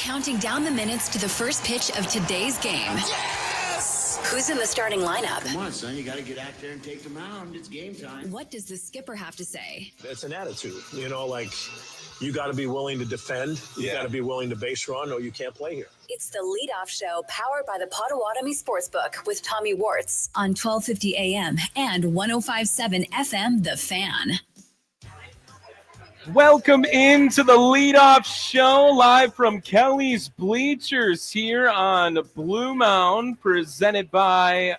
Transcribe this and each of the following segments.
counting down the minutes to the first pitch of today's game. Yes! Who's in the starting lineup? Come on, son. You got to get out there and take the mound. It's game time. What does the skipper have to say? It's an attitude. You got to be willing to defend. You got to be willing to base run, or you can't play here. It's the leadoff show powered by the Potawatomi Sportsbook with Tommy Wortz on 1250 AM and 105.7 FM, The Fan. Welcome into the leadoff show live from Kelly's Bleachers here on Blue Mound, presented by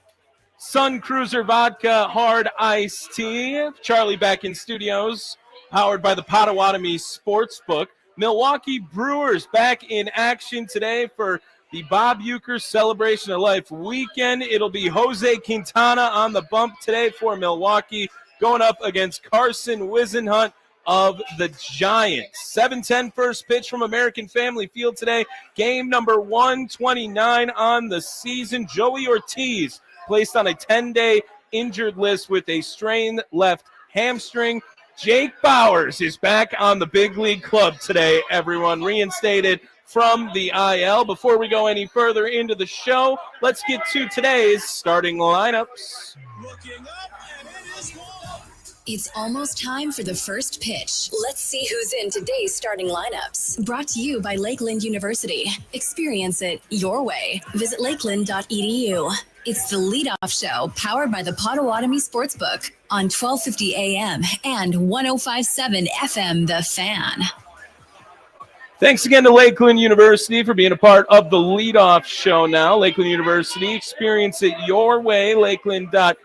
Sun Cruiser Vodka Hard Iced Tea. Charlie back in studios, powered by the Potawatomi Sportsbook. Milwaukee Brewers back in action today for the Bob Uecker Celebration of Life weekend. It'll be Jose Quintana on the bump today for Milwaukee, going up against Carson Whisenhunt of the Giants. 7:10 first pitch from American Family Field today. Game number 129 on the season. Joey Ortiz placed on a 10-day injured list with a strained left hamstring. Jake Bauers is back on the big league club today, everyone, reinstated from the IL. Before we go any further into the show, let's get to today's starting lineups. Looking up, and it is one. It's almost time for the first pitch. Let's see who's in today's starting lineups. Brought to you by Lakeland University. Experience it your way. Visit lakeland.edu. It's the leadoff show powered by the Potawatomi Sportsbook on 1250 AM and 105.7 FM, The Fan. Thanks again to Lakeland University for being a part of the leadoff show now. Lakeland University, experience it your way, lakeland.edu.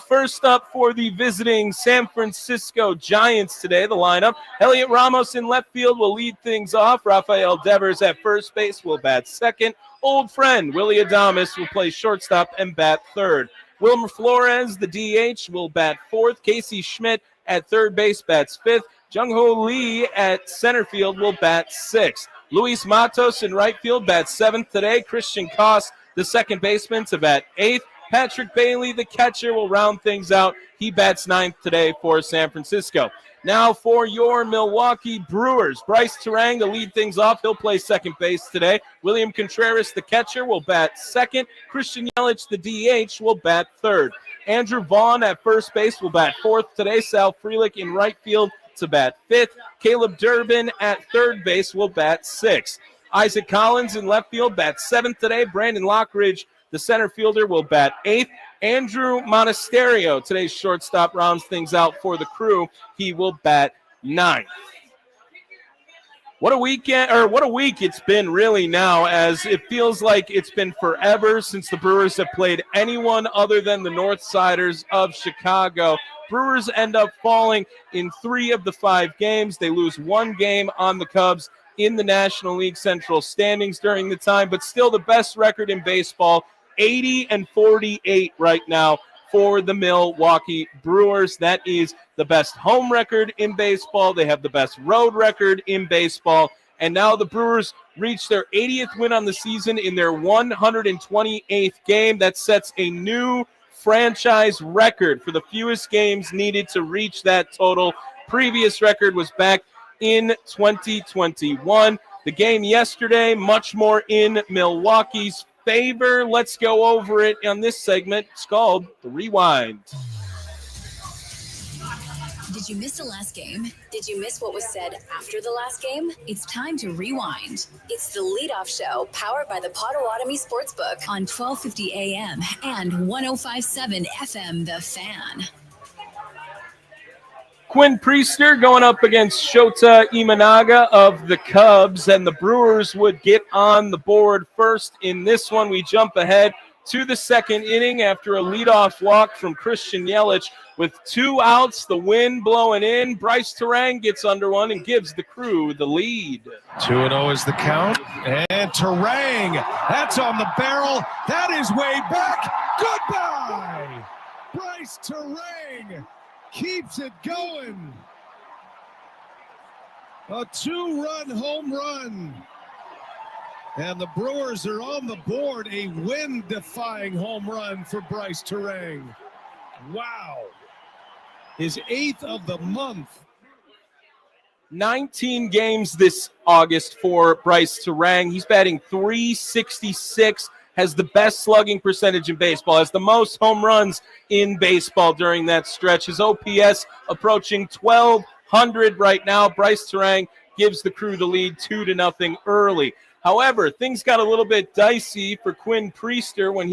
First up for the visiting San Francisco Giants today, the lineup. Elliot Ramos in left field will lead things off. Rafael Devers at first base will bat second. Old friend Willie Adames will play shortstop and bat third. Wilmer Flores, the DH, will bat fourth. Casey Schmidt at third base bats fifth. Jung-Ho Lee at center field will bat sixth. Luis Matos in right field bats seventh today. Christian Koss, the second baseman, to bat eighth. Patrick Bailey, the catcher, will round things out. He bats ninth today for San Francisco. Now for your Milwaukee Brewers. Bryce Terang to lead things off. He'll play second base today. William Contreras, the catcher, will bat second. Christian Yelich, the DH, will bat third. Andrew Vaughn at first base will bat fourth today. Sal Frelick in right field to bat fifth. Caleb Durbin at third base will bat sixth. Isaac Collins in left field bats seventh today. Brandon Lockridge, the center fielder, will bat eighth. Andrew Monasterio, today's shortstop, rounds things out for the Crew. He will bat ninth. What a week it's been really now, as it feels like it's been forever since the Brewers have played anyone other than the Northsiders of Chicago. Brewers end up falling in 3 of the 5 games. They lose 1 game on the Cubs in the National League Central standings during the time, but still the best record in baseball, 80-48 right now for the Milwaukee Brewers. That is the best home record in baseball. They have the best road record in baseball. And now the Brewers reach their 80th win on the season in their 128th game. That sets a new franchise record for the fewest games needed to reach that total. Previous record was back in 2021. The game yesterday, much more in Milwaukee's favor. Let's go over it on this segment. It's called The Rewind. Did you miss the last game? Did you miss what was said after the last game? It's time to rewind. It's the leadoff show powered by the Potawatomi Sportsbook on 1250 AM and 105.7 FM, The Fan. Quinn Priester going up against Shota Imanaga of the Cubs, and the Brewers would get on the board first in this one. We jump ahead to the second inning after a leadoff walk from Christian Yelich. With 2 outs, the wind blowing in, Bryce Terang gets under one and gives the Crew the lead. 2-0 is the count, and Terang, that's on the barrel. That is way back. Goodbye! Bryce Terang keeps it going. A 2-run home run. And the Brewers are on the board. A wind-defying home run for Bryce Terang. Wow. His 8th of the month. 19 games this August for Bryce Terang. He's batting .366, has the best slugging percentage in baseball, has the most home runs in baseball during that stretch. His OPS approaching 1,200 right now. Bryce Terang gives the Crew the lead 2-0 early. However, things got a little bit dicey for Quinn Priester when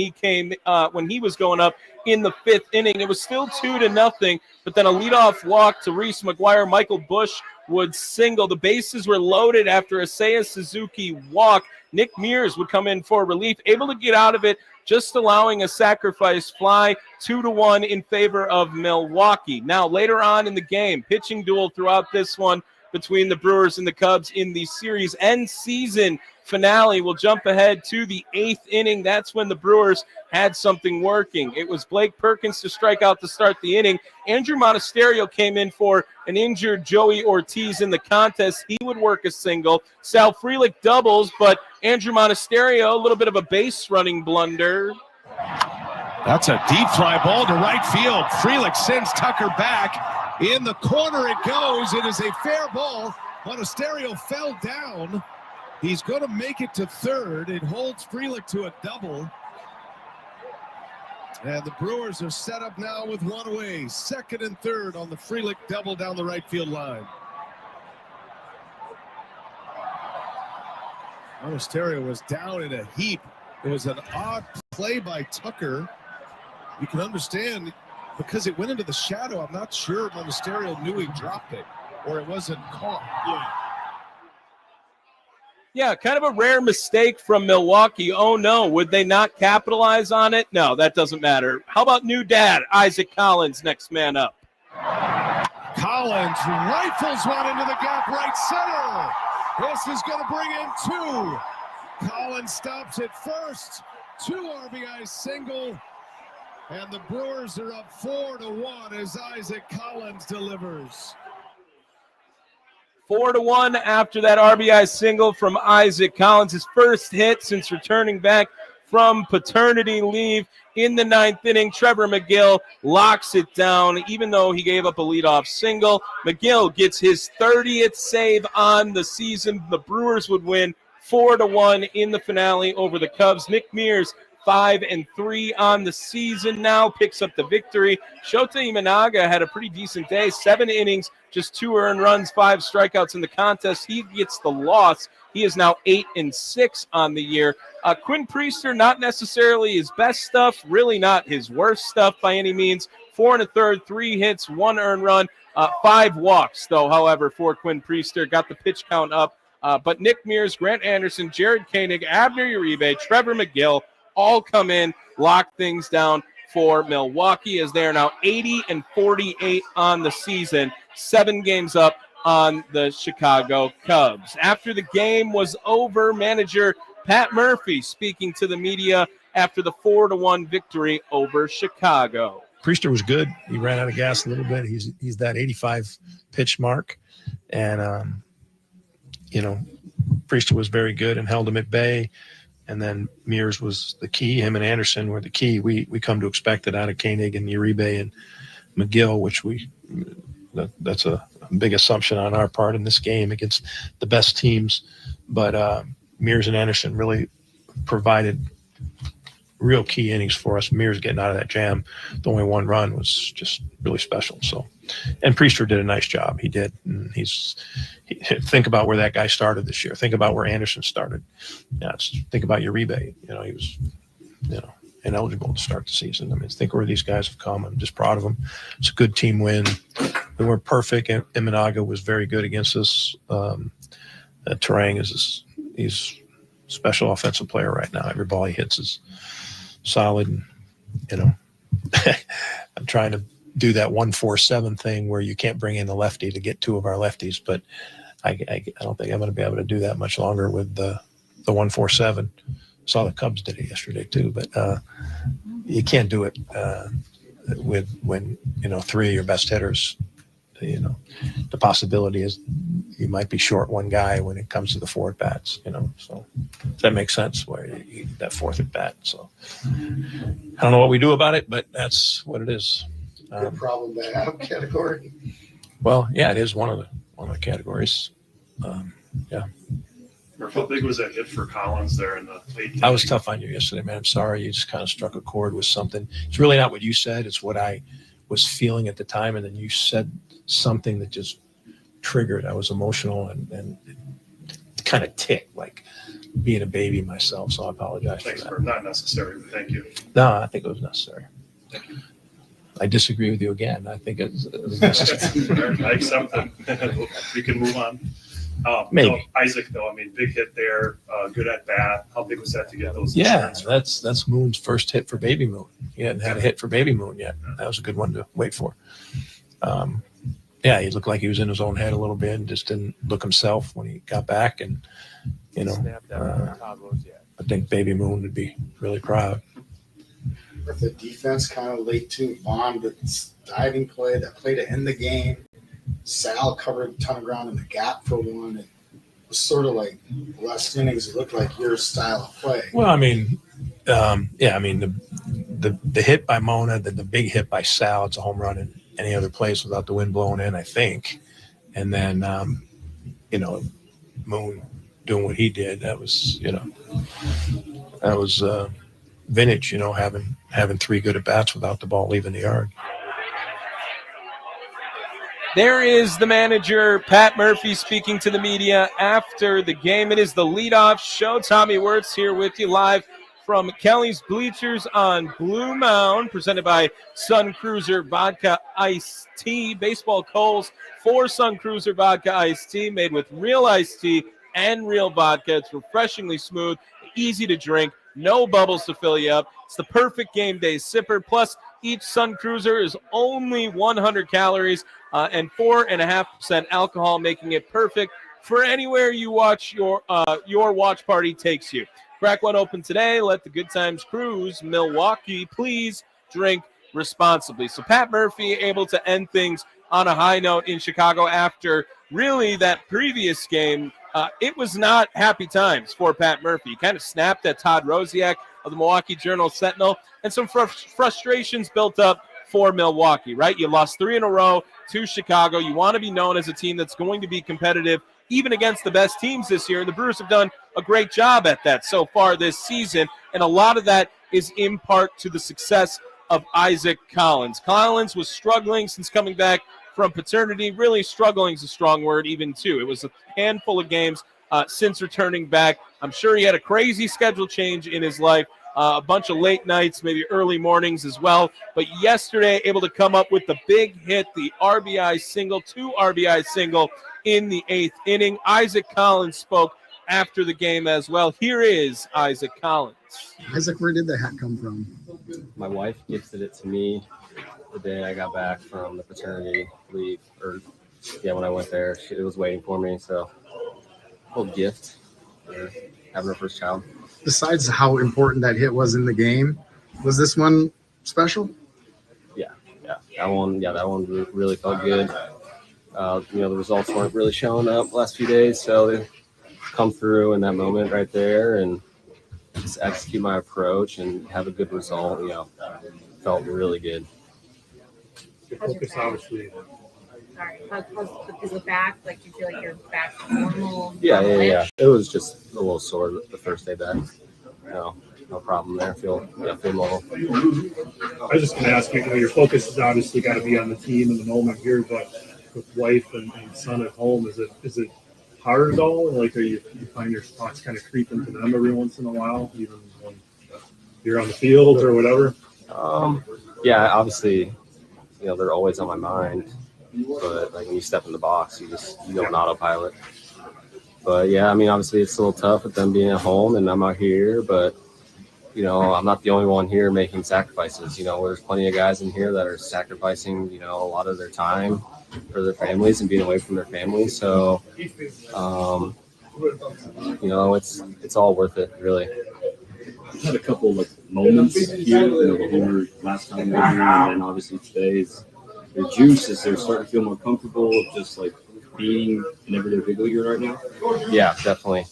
he was going up in the 5th inning. It was still 2-0, but then a leadoff walk to Reese McGuire. Michael Bush would single. The bases were loaded after a Seiya Suzuki walk. Nick Mears would come in for relief, able to get out of it, just allowing a sacrifice fly, 2-1 in favor of Milwaukee. Now, later on in the game, pitching duel throughout this one between the Brewers and the Cubs in the series end season finale. We'll jump ahead to the 8th inning. That's when the Brewers had something working. It was Blake Perkins to strike out to start the inning. Andrew Monasterio came in for an injured Joey Ortiz in the contest. He would work a single. Sal Frelick doubles, but Andrew Monasterio, a little bit of a base running blunder. That's a deep fly ball to right field. Frelick sends Tucker back. In the corner it goes. It is a fair ball. Monasterio fell down. He's going to make it to third. It holds Frelick to a double. And the Brewers are set up now with one away. Second and third on the Frelick double down the right field line. Monasterio was down in a heap. It was an odd play by Tucker. You can understand because it went into the shadow. I'm not sure Monasterio knew he dropped it or it wasn't caught. Yeah, kind of a rare mistake from Milwaukee. Oh, no. Would they not capitalize on it? No, that doesn't matter. How about new dad, Isaac Collins, next man up? Collins rifles one into the gap right center. This is going to bring in two. Collins stops at first. 2 RBI single. And the Brewers are up 4-1 as Isaac Collins delivers. 4-1 after that RBI single from Isaac Collins. His first hit since returning back from paternity leave in the 9th inning. Trevor McGill locks it down, even though he gave up a leadoff single. McGill gets his 30th save on the season. The Brewers would win 4-1 in the finale over the Cubs. Nick Mears, 5-3 on the season now, picks up the victory. Shota Imanaga had a pretty decent day, 7 innings, just 2 earned runs, 5 strikeouts in the contest. He gets the loss. He is now 8-6 on the year. Quinn Priester, not necessarily his best stuff, really not his worst stuff by any means. 4 1/3, 3 hits, 1 earned run, 5 walks, though, however, for Quinn Priester. Got the pitch count up. But Nick Mears, Grant Anderson, Jared Koenig, Abner Uribe, Trevor McGill, all come in, lock things down for Milwaukee as they are now 80-48 on the season, 7 games up on the Chicago Cubs. After the game was over, manager Pat Murphy speaking to the media after the 4-1 victory over Chicago. Priester was good. He ran out of gas a little bit. He's that 85 pitch mark, and Priester was very good and held him at bay. And then Mears was the key. Him and Anderson were the key. We come to expect it out of Koenig and Uribe and McGill, which that's a big assumption on our part in this game against the best teams. But Mears and Anderson really provided real key innings for us. Mears getting out of that jam, the only 1 run was just really special. So, and Priester did a nice job. He did. And think about where that guy started this year. Think about where Anderson started. Think about Uribe. He was, ineligible to start the season. I mean, think where these guys have come. I'm just proud of them. It's a good team win. We weren't perfect. Imanaga was very good against us. Terang he's a special offensive player right now. Every ball he hits is solid. I'm trying to do that 1-4-7 thing where you can't bring in the lefty to get 2 of our lefties, but I don't think I'm going to be able to do that much longer with the 1-4-7. Saw the Cubs did it yesterday too, but you can't do it with when 3 of your best hitters. The possibility is you might be short 1 guy when it comes to the 4 at bats. So that makes sense where you that 4th at bat. So I don't know what we do about it, but that's what it is. Good problem to have category. Well, yeah, it is one of one of the categories. Yeah. Murph, how big was that hit for Collins there in the late? I was tough on you yesterday, man. I'm sorry. You just kind of struck a chord with something. It's really not what you said. It's what I was feeling at the time. And then you said something that just triggered. I was emotional and kind of ticked, like being a baby myself. So I apologize Thanks for for that. not necessary, but thank you. No, I think it was necessary. Thank you. I disagree with you again. I think it was necessary. I accept it. We can move on. Maybe. No, Isaac, though, I mean, big hit there, good at bat. How big was that to get those? Yeah, insurance? that's Moon's first hit for Baby Moon. He hadn't had a hit for Baby Moon yet. That was a good one to wait for. Yeah, he looked like he was in his own head a little bit and just didn't look himself when he got back. And, you know, I think Baby Moon would be really proud. With the defense kind of late too, Bond, it's diving play, that play to end the game. Sal covered a ton of ground in the gap for one. It was sort of like last innings. It looked like your style of play. Well, I mean, yeah, I mean the hit by Mona, the big hit by Sal, it's a home run in any other place without the wind blowing in, I think. And then, you know, Moon doing what he did. That was, you know, that was vintage. You know, having 3 good at bats without the ball leaving the yard. There is the manager, Pat Murphy, speaking to the media after the game. It is the leadoff show. Tommy Wortz here with you live from Kelly's Bleachers on Blue Mound, presented by Sun Cruiser Vodka Iced Tea. Baseball Coles for Sun Cruiser Vodka Iced Tea, made with real iced tea and real vodka. It's refreshingly smooth, easy to drink, no bubbles to fill you up. It's the perfect game day sipper. Plus, each Sun Cruiser is only 100 calories and 4.5% alcohol, making it perfect for anywhere you watch your watch party takes you. Crack one open today. Let the good times cruise. Milwaukee, please drink responsibly. So Pat Murphy able to end things on a high note in Chicago after really that previous game. It was not happy times for Pat Murphy. He kind of snapped at Todd Rosiak of the Milwaukee Journal-Sentinel, and some frustrations built up for Milwaukee, right? You lost 3 in a row to Chicago. You want to be known as a team that's going to be competitive even against the best teams this year. The Brewers have done a great job at that so far this season, and a lot of that is in part to the success of Isaac Collins. Collins was struggling since coming back from paternity. Really struggling is a strong word even too. It was a handful of games since returning back. I'm sure he had a crazy schedule change in his life, a bunch of late nights, maybe early mornings as well. But yesterday, able to come up with the big hit, the RBI single, 2 RBI single in the 8th inning. Isaac Collins spoke after the game as well. Here is Isaac Collins. Isaac, where did the hat come from? My wife gifted it to me the day I got back from the paternity leave, when I went there, it was waiting for me. So, little gift for having her first child. Besides how important that hit was in the game, was this one special? Yeah, that one really felt good. The results weren't really showing up the last few days, so they come through in that moment right there, and just execute my approach and have a good result. Felt really good. Focus, obviously. Sorry, is it back? Like, do you feel like you're back to normal? Yeah. It was just a little sore the first day back. No problem there. Feel normal. I was just going to ask you, your focus has obviously got to be on the team and the moment here, but with wife and son at home, is it hard at all? Like, you find your thoughts kind of creeping to them every once in a while, even when you're on the field or whatever? Yeah, obviously, they're always on my mind. But like when you step in the box, you go on autopilot. But yeah, I mean, obviously it's a little tough with them being at home and I'm out here, but I'm not the only one here making sacrifices. There's plenty of guys in here that are sacrificing, a lot of their time for their families and being away from their families. So, it's all worth it, really. I've had a couple of moments here, the homer last time we were here, and then obviously today's. Your juice, is there starting to feel more comfortable just like being an everyday big leaguer right now? Yeah, definitely.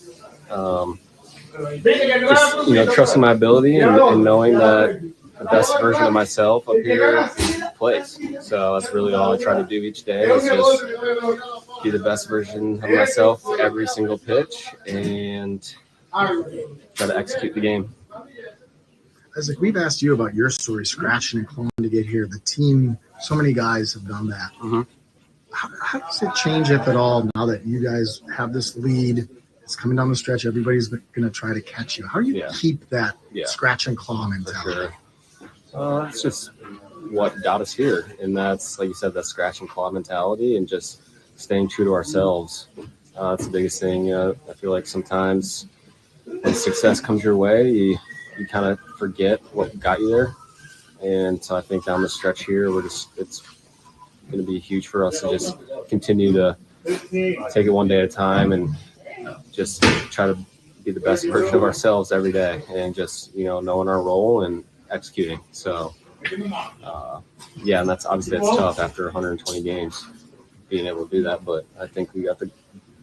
Just trusting my ability and knowing that the best version of myself up here plays. So that's really all I try to do each day is just be the best version of myself every single pitch and try to execute the game. Isaac, we've asked you about your story, scratching and clawing to get here. The team, so many guys have done that. Mm-hmm. How does it change, if at all, now that you guys have this lead? It's coming down the stretch. Everybody's going to try to catch you. How do you keep that scratch and claw mentality? Sure. It's just what got us here. And that's, like you said, that scratch and claw mentality and just staying true to ourselves. That's the biggest thing. I feel like sometimes when success comes your way, you kind of forget what got you there. And so I think down the stretch here, it's going to be huge for us to just continue to take it one day at a time and just try to be the best version of ourselves every day and just, knowing our role and executing. So, and that's tough after 120 games, being able to do that. But I think we got the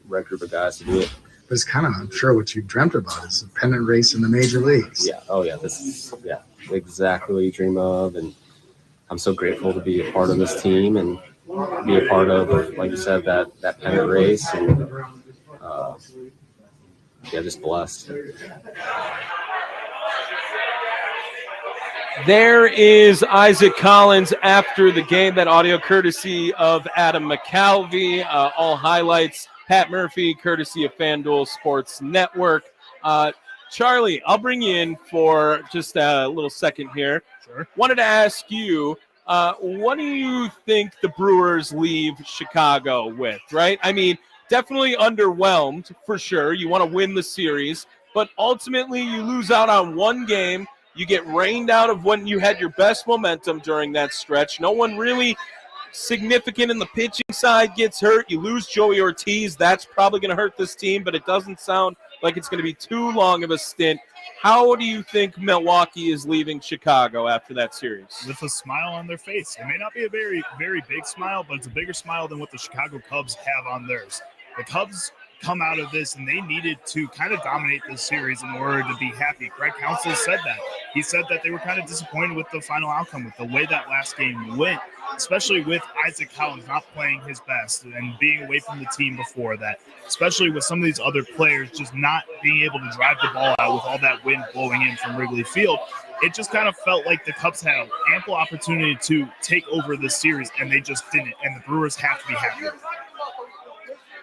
right group of guys to do it. But it's kind of, I'm sure, what you've dreamt about is a pennant race in the major leagues. Yeah. Oh, yeah. This is exactly what you dream of. And I'm so grateful to be a part of this team and be a part of, like you said, that pennant race. And, just blessed. There is Isaac Collins after the game. That audio courtesy of Adam McCalvey. All highlights, Pat Murphy, courtesy of FanDuel Sports Network. Charlie, I'll bring you in for just a little second here. Sure. Wanted to ask you, what do you think the Brewers leave Chicago with, right? I mean, definitely underwhelmed for sure. You want to win the series, but ultimately you lose out on one game. You get rained out of when you had your best momentum during that stretch. No one really significant in the pitching side gets hurt. You lose Joey Ortiz. That's probably going to hurt this team, but it doesn't sound like it's going to be too long of a stint. How do you think Milwaukee is leaving Chicago after that series? With a smile on their face. It may not be a very, very big smile, but it's a bigger smile than what the Chicago Cubs have on theirs. The Cubs come out of this, and they needed to kind of dominate this series in order to be happy. Greg Counsell said that. He said that they were kind of disappointed with the final outcome, with the way that last game went, especially with Isaac Collins not playing his best and being away from the team before that, especially with some of these other players just not being able to drive the ball out with all that wind blowing in from Wrigley Field. It just kind of felt like the Cubs had an ample opportunity to take over this series, and they just didn't, and the Brewers have to be happy with it.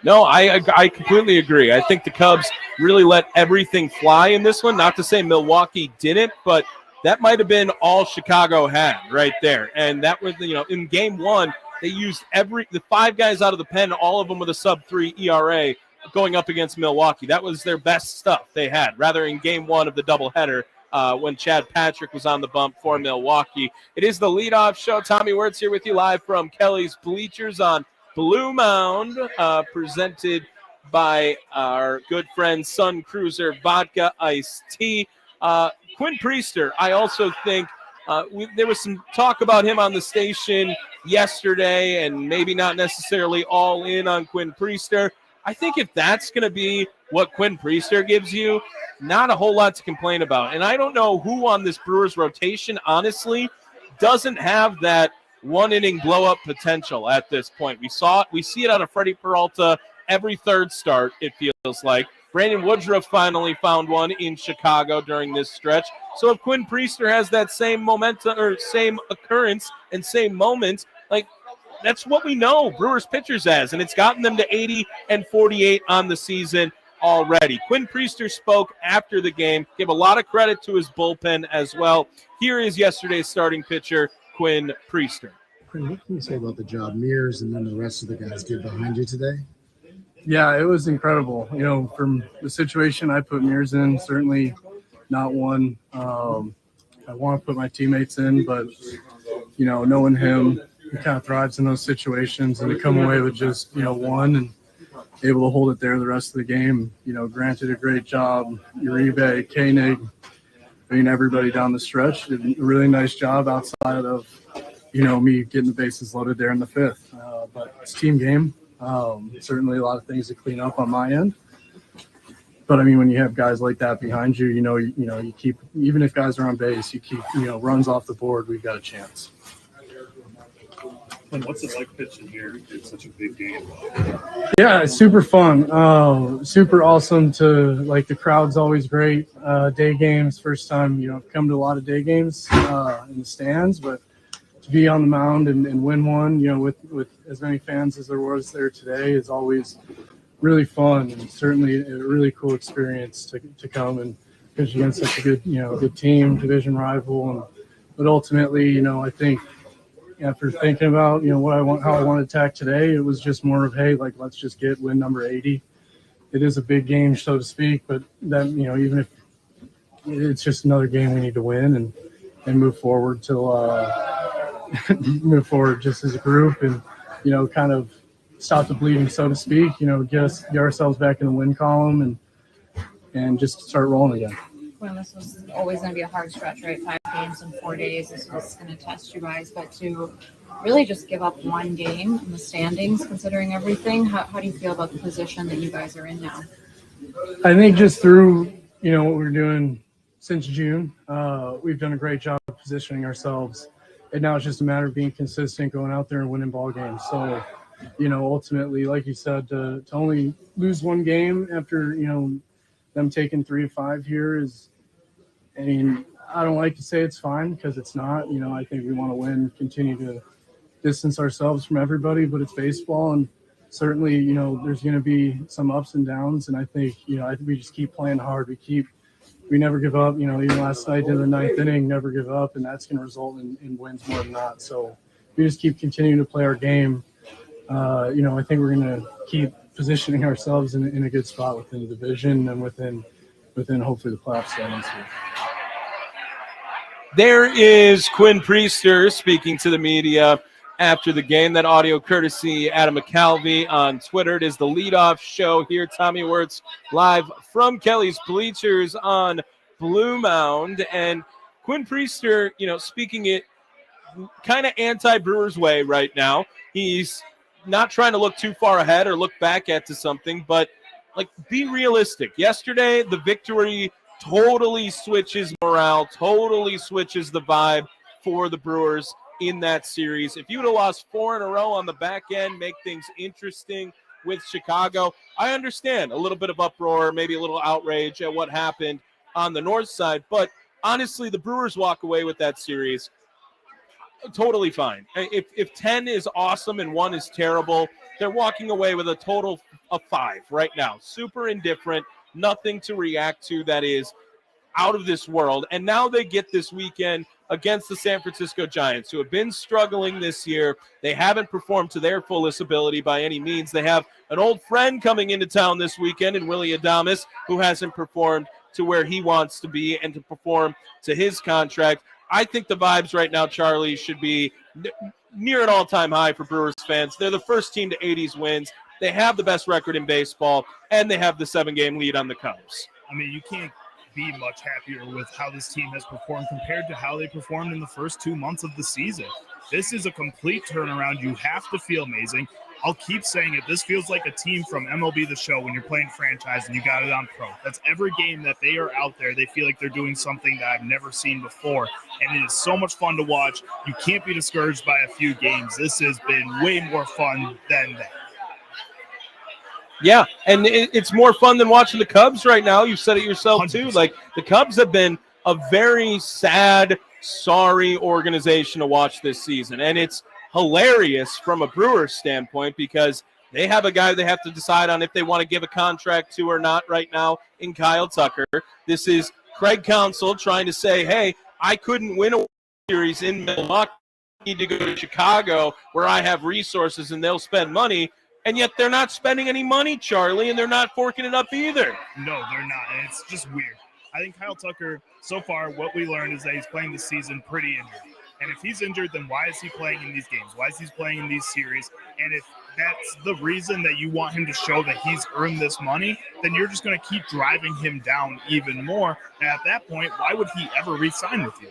No, I completely agree. I think the Cubs really let everything fly in this one. Not to say Milwaukee didn't, but that might have been all Chicago had right there. And that was, in game one, they used the five guys out of the pen, all of them with a sub-3 ERA going up against Milwaukee. That was their best stuff they had, rather in game one of the doubleheader when Chad Patrick was on the bump for Milwaukee. It is the leadoff show. Tommy Wortz here with you live from Kelly's Bleachers on Blue Mound, presented by our good friend Sun Cruiser Vodka Iced Tea. Quinn Priester, I also think there was some talk about him on the station yesterday, and maybe not necessarily all in on Quinn Priester. I think if that's going to be what Quinn Priester gives you, not a whole lot to complain about. And I don't know who on this Brewers rotation, honestly, doesn't have that one-inning blow-up potential at this point. We see it out of Freddie Peralta every third start, it feels like. Brandon Woodruff finally found one in Chicago during this stretch. So if Quinn Priester has that same momentum or same occurrence and same moment, that's what we know Brewers pitchers as, and it's gotten them to 80 and 48 on the season already. Quinn Priester spoke after the game, gave a lot of credit to his bullpen as well. Here is yesterday's starting pitcher, Quinn Priester. Quinn, what can you say about the job Mears and then the rest of the guys did behind you today? Yeah, it was incredible. From the situation I put Mears in, certainly not one I want to put my teammates in, but, knowing him, he kind of thrives in those situations, and to come away with just, one and able to hold it there the rest of the game. Granted, a great job. Uribe, Koenig, everybody down the stretch did a really nice job outside of, me getting the bases loaded there in the fifth. But it's a team game. Certainly a lot of things to clean up on my end. But, when you have guys like that behind you, you keep, even if guys are on base, you keep, runs off the board, we've got a chance. And what's it like pitching here in such a big game? Yeah, it's super fun. Super awesome the crowd's always great. Day games, first time, come to a lot of day games in the stands, but to be on the mound and win one, with as many fans as there was there today is always really fun, and certainly a really cool experience to come and pitch against such a good team, division rival. But ultimately, I think after thinking about, how I want to attack today, it was just more of, hey, let's just get win number 80. It is a big game, so to speak, but then, even if it's just another game we need to win and move forward move forward just as a group and, kind of stop the bleeding, so to speak, get ourselves back in the win column and just start rolling again. Well, this was always going to be a hard stretch, right? 5 games in 4 days. This was going to test you guys, but to really just give up one game in the standings, considering everything, how do you feel about the position that you guys are in now? I think just through, what we're doing since June, we've done a great job of positioning ourselves. And now it's just a matter of being consistent, going out there and winning ball games. So, ultimately, like you said, to only lose one game after, them taking 3 to 5 here is, I don't like to say it's fine because it's not. I think we want to win, continue to distance ourselves from everybody, but it's baseball, and certainly, there's going to be some ups and downs, and I think we just keep playing hard. We never give up. Even last night in the 9th inning, never give up, and that's going to result in wins more than not. So we just keep continuing to play our game. I think we're going to keep positioning ourselves in a good spot within the division and within hopefully the playoff standings here. There is Quinn Priester speaking to the media after the game. That audio courtesy Adam McCalvey on Twitter. It is the leadoff show here. Tommy Wortz live from Kelly's Bleachers on Blue Mound. And Quinn Priester, speaking it kind of anti-Brewers way right now. He's not trying to look too far ahead or look back at to something, but be realistic. Yesterday, the victory totally switches morale, totally switches the vibe for the Brewers in that series. If you would have lost 4 in a row on the back end, make things interesting with Chicago, I understand a little bit of uproar, maybe a little outrage at what happened on the north side, but honestly, the Brewers walk away with that series totally fine. If 10 is awesome and 1 is terrible, they're walking away with a total of 5 right now. Super indifferent, nothing to react to that is out of this world. And now they get this weekend against the San Francisco Giants, who have been struggling this year. They haven't performed to their fullest ability by any means. They have an old friend coming into town this weekend in Willie Adames, who hasn't performed to where he wants to be and to perform to his contract. I think the vibes right now, Charlie, should be near an all-time high for Brewers fans. They're the first team to 80s wins. They have the best record in baseball, and they have the 7-game lead on the Cubs. You can't be much happier with how this team has performed compared to how they performed in the first 2 months of the season. This is a complete turnaround. You have to feel amazing. I'll keep saying it. This feels like a team from MLB The Show when you're playing franchise and you got it on pro. That's every game that they are out there. They feel like they're doing something that I've never seen before. And it is so much fun to watch. You can't be discouraged by a few games. This has been way more fun than that. Yeah, and it's more fun than watching the Cubs right now. You said it yourself, too. 100%. The Cubs have been a very sad, sorry organization to watch this season. And it's hilarious from a Brewers standpoint because they have a guy they have to decide on if they want to give a contract to or not right now in Kyle Tucker. This is Craig Counsell trying to say, hey, I couldn't win a series in Milwaukee. I need to go to Chicago where I have resources and they'll spend money. And yet they're not spending any money, Charlie, and they're not forking it up either. No, they're not. And it's just weird. I think Kyle Tucker, so far, what we learned is that he's playing this season pretty injured. And if he's injured, then why is he playing in these games? Why is he playing in these series? And if that's the reason that you want him to show that he's earned this money, then you're just going to keep driving him down even more. And at that point, why would he ever re-sign with you?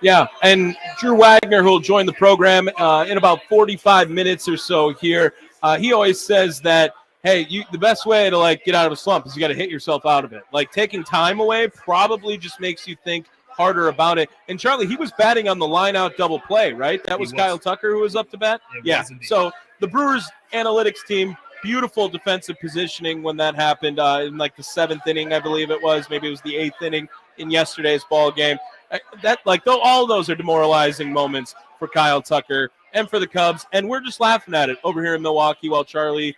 Yeah, and Drew Wagner, who will join the program in about 45 minutes or so here, he always says that, hey, the best way to, get out of a slump is you got to hit yourself out of it. Taking time away probably just makes you think harder about it. And Charlie, he was batting on the line-out double play, right? That was Kyle Tucker who was up to bat? Yeah. So the Brewers analytics team, beautiful defensive positioning when that happened in like the 7th inning, I believe it was. Maybe it was the 8th inning in yesterday's ball game. All those are demoralizing moments for Kyle Tucker and for the Cubs, and we're just laughing at it over here in Milwaukee while Charlie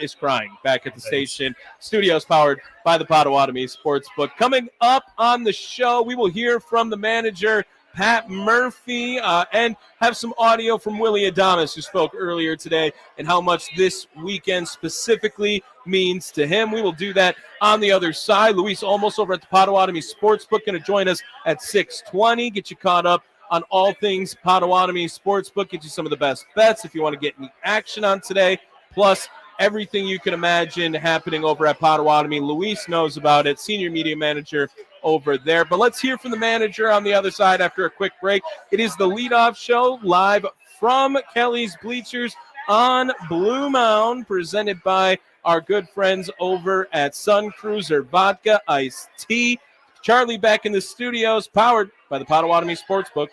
is crying back at the station. Studios powered by the Potawatomi Sportsbook. Coming up on the show, we will hear from the manager, Pat Murphy, and have some audio from Willie Adames, who spoke earlier today, and how much this weekend specifically means to him. We will do that on the other side. Luis Olmos over at the Potawatomi Sportsbook going to join us at 6:20. Get you caught up on all things Potawatomi Sportsbook. Get you some of the best bets if you want to get any action on today. Plus, everything you can imagine happening over at Potawatomi. Luis knows about it, senior media manager over there. But let's hear from the manager on the other side after a quick break. It is the leadoff show live from Kelly's Bleachers on Blue Mound, presented by our good friends over at Sun Cruiser Vodka Iced Tea. Charlie back in the studios, powered by the Potawatomi Sportsbook.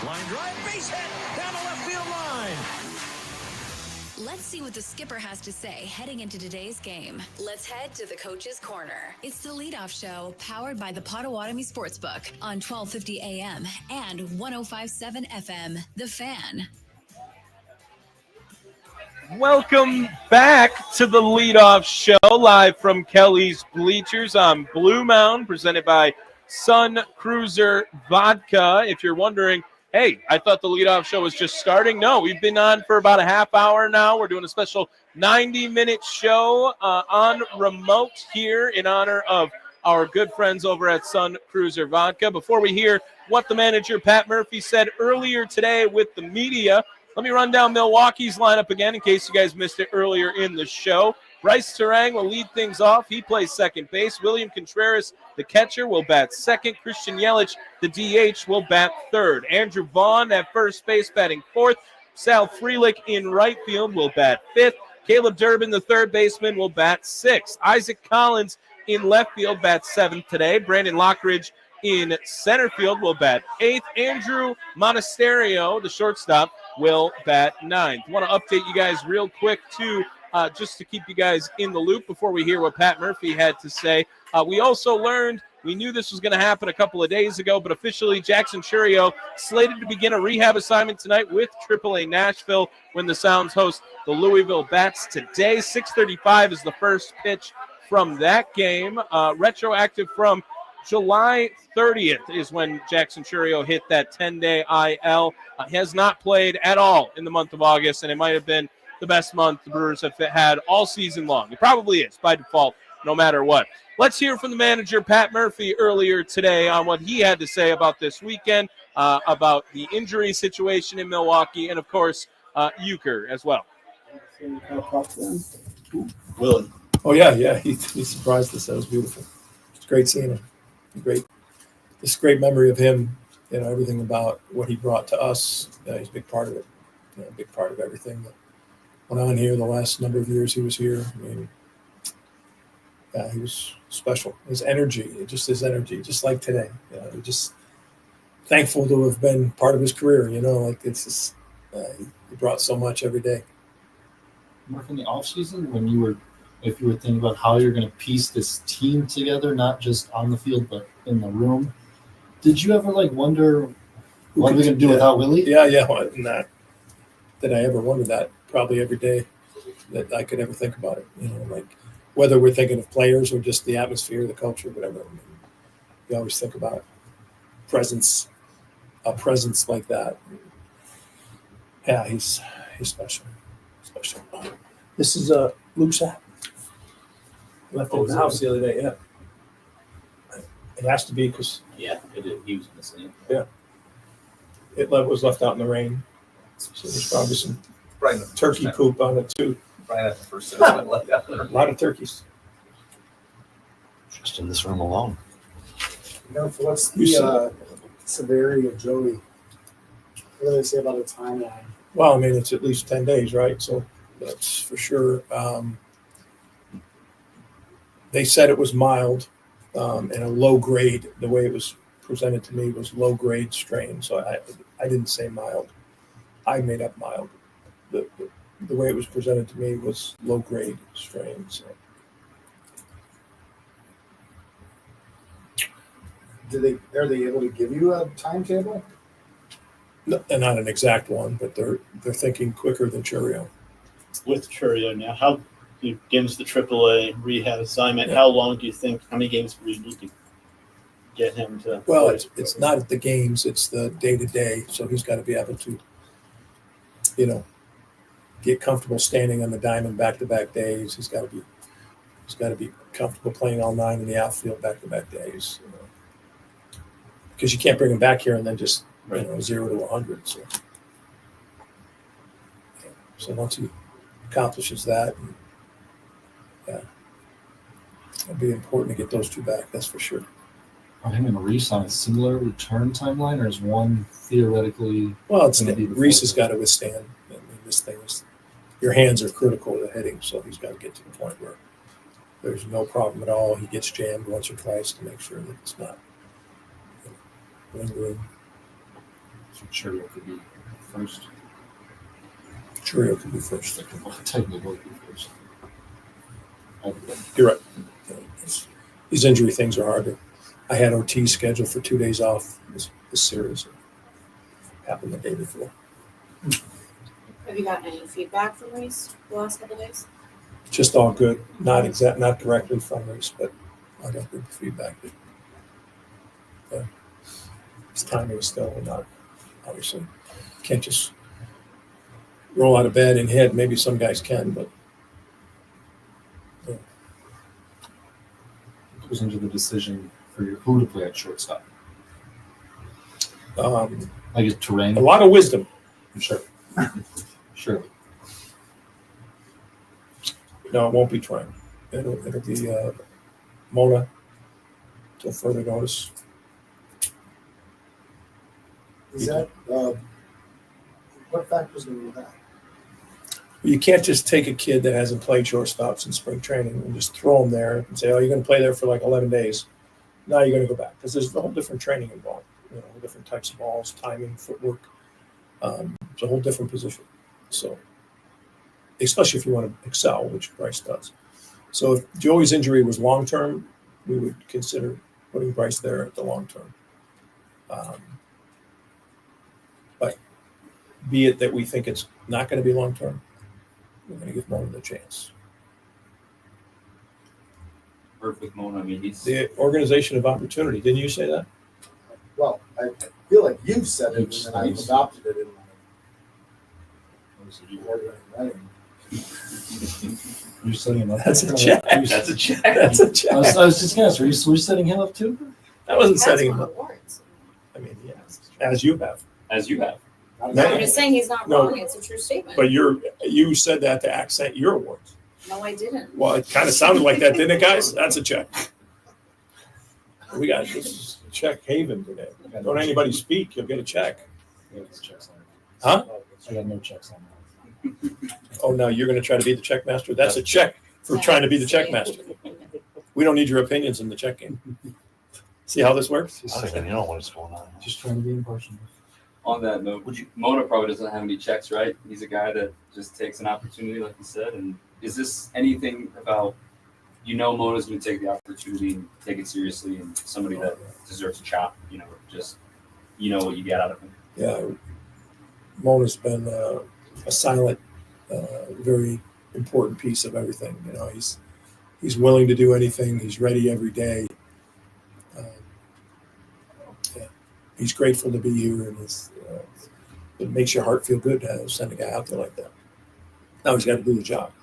Line drive, base hit down the left field line. Let's see what the skipper has to say heading into today's game. Let's head to the Coach's Corner. It's the leadoff show powered by the Potawatomi Sportsbook on 1250 AM and 1057 FM. The Fan. Welcome back to the leadoff show, live from Kelly's Bleachers on Blue Mound, presented by Sun Cruiser Vodka. If you're wondering, hey, I thought the leadoff show was just starting. No, we've been on for about a half hour now. We're doing a special 90-minute show on remote here in honor of our good friends over at Sun Cruiser Vodka. Before we hear what the manager, Pat Murphy, said earlier today with the media, let me run down Milwaukee's lineup again in case you guys missed it earlier in the show. Bryce Terang will lead things off. He plays second base. William Contreras, the catcher, will bat second. Christian Yelich, the DH, will bat third. Andrew Vaughn at first base, batting fourth. Sal Frelick in right field will bat fifth. Caleb Durbin, the third baseman, will bat sixth. Isaac Collins in left field bats seventh today. Brandon Lockridge in center field will bat eighth. Andrew Monasterio, the shortstop, will bat ninth. I want to update you guys real quick, too, just to keep you guys in the loop before we hear what Pat Murphy had to say. We also learned, we knew this was going to happen a couple of days ago, but officially Jackson Churio slated to begin a rehab assignment tonight with AAA Nashville when the Sounds host the Louisville Bats today. 6:35 is the first pitch from that game. Retroactive from July 30th is when Jackson Churio hit that 10-day IL. He has not played at all in the month of August, and it might have been the best month the Brewers have had all season long. It probably is by default, no matter what. Let's hear from the manager, Pat Murphy, earlier today on what he had to say about this weekend, about the injury situation in Milwaukee, and, of course, Euchre as well. Willie. Oh, yeah. He surprised us. That was beautiful. It's great seeing him. Great memory of him, everything about what he brought to us. He's a big part of it, a big part of everything that went on here the last number of years he was here. I mean, he was special. His energy, just like today. We're just thankful to have been part of his career, it's just, he brought so much every day. Mark, in the offseason, if you were thinking about how you're going to piece this team together, not just on the field, but in the room, did you ever wonder what are we going to do without Willie? Yeah. Not that I ever wondered that. Probably every day that I could ever think about it. Whether we're thinking of players or just the atmosphere, the culture, whatever. You always think about a presence like that. Yeah, he's special. This is Luke's hat. Left it in the house the other day. Yeah, it has to be because He was missing it. Yeah, it was left out in the rain, so there's probably some turkey poop on it too. Right after the first set, left out there. A lot of turkeys. Just in this room alone. What's the severity of Joey? What do they say about the timeline? Well, I mean, it's at least 10 days, right? So that's for sure. They said it was mild and a low grade. The way it was presented to me was low grade strain. So I didn't say mild. I made up mild. The way it was presented to me was low grade strain. So. Are they able to give you a timetable? No, and not an exact one, but they're thinking quicker than Churio. With Churio now, how games the AAA rehab assignment? How long do you think? How many games do you need to get him to? Well, it's not at the games; it's the day to day. So he's got to be able to, get comfortable standing on the diamond back to back days. He's got to be comfortable playing all 9 in the outfield back to back days. Because you can't bring him back here and then just 0 to 100. So once he accomplishes that, it'll be important to get those two back. That's for sure. Are him and Reese on a similar return timeline, or is one theoretically? Well, Reese has got to withstand. I mean, this thing is, your hands are critical to hitting, so he's got to get to the point where there's no problem at all. He gets jammed once or twice to make sure that it's not lingering. So Churio could be first. Churio could be first. Technically would be first. You're right. These injury things are harder. I had OT scheduled for 2 days off this series. It happened the day before. Have you gotten any feedback from Reese the last couple days? Just all good. Not directly from Reese, but I got good feedback. His timing is still not, obviously. Can't just roll out of bed and hit. Maybe some guys can, but What goes into the decision for who to play at shortstop? Like his terrain? A lot of wisdom. Sure. Sure. No, it won't be Trang. It'll be Mona till further notice. Is that what factors into that? You can't just take a kid that hasn't played shortstops in spring training and just throw him there and say, "Oh, you're going to play there for like 11 days. Now you're going to go back," because there's a whole different training involved. Different types of balls, timing, footwork. It's a whole different position. So, especially if you want to excel, which Bryce does. So, if Joey's injury was long term, we would consider putting Bryce there at the long term. But be it that we think it's not going to be long term, we're going to give Mona the chance. Perfect Mona. I mean, he's The organization of opportunity. Didn't you say that? Well, I feel like you've said it, and I've adopted it in my writing. You're setting him up. That's a check. That's a check. That's a check. I was just going to ask, were you setting him up too? I wasn't That's setting him one up. of Wortz. I mean, yes, as you have. As you have. No, I'm just saying he's not No. wrong. It's a true statement. But you said that to accent your awards. No, I didn't. Well, it kind of sounded like that, didn't it, guys? That's a check. We got this is check haven today. Don't anybody speak, you'll get a check. Huh? I got no checks on that. Oh, no, you're going to try to be the check master? That's a check for trying to be the check master. We don't need your opinions in the check game. See how this works? I don't even know what's going on. Just trying to be impartial. On that note, Mona probably doesn't have any checks, right? He's a guy that just takes an opportunity, like you said. And is this anything about, Mona's going to take the opportunity and take it seriously, and somebody that deserves a chop, just, what you get out of him? Yeah, Mona's been a silent, very important piece of everything. He's willing to do anything. He's ready every day. He's grateful to be here, and it makes your heart feel good to send a guy out there like that. Now he's got to do the job.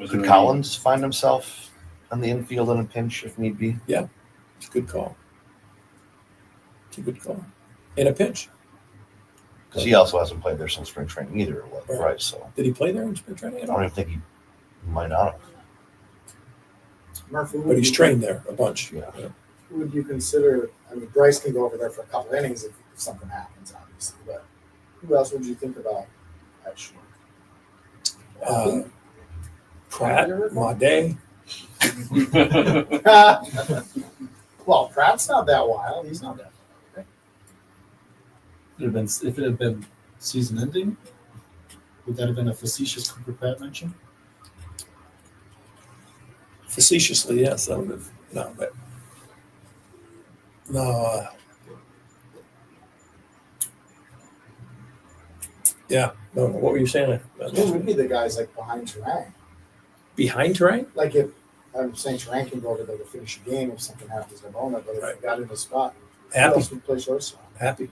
Could Collins find himself on the infield in a pinch if need be? Yeah, it's a good call. It's a good call. In a pinch. Because he also hasn't played there since spring training either, right? So Did he play there in spring training at I all? don't even think he might not have. Murphy, But he's trained there a bunch. Yeah. Who would you consider? I mean, Bryce can go over there for a couple innings if something happens, obviously. But who else would you think about at short? Pratt, Made. Well, Pratt's not that wild. He's not that. If it had been season ending, would that have been a facetious Cooper Pratt mention? Facetiously, yes, that would have. No. Yeah. No. What were you saying? Who would be the guys like behind Terang? Behind Terang? Like if I'm saying Terang can go over there to finish a game if something happens to Mona, but if he got in the spot, who Happy. else would play shortstop? Happy.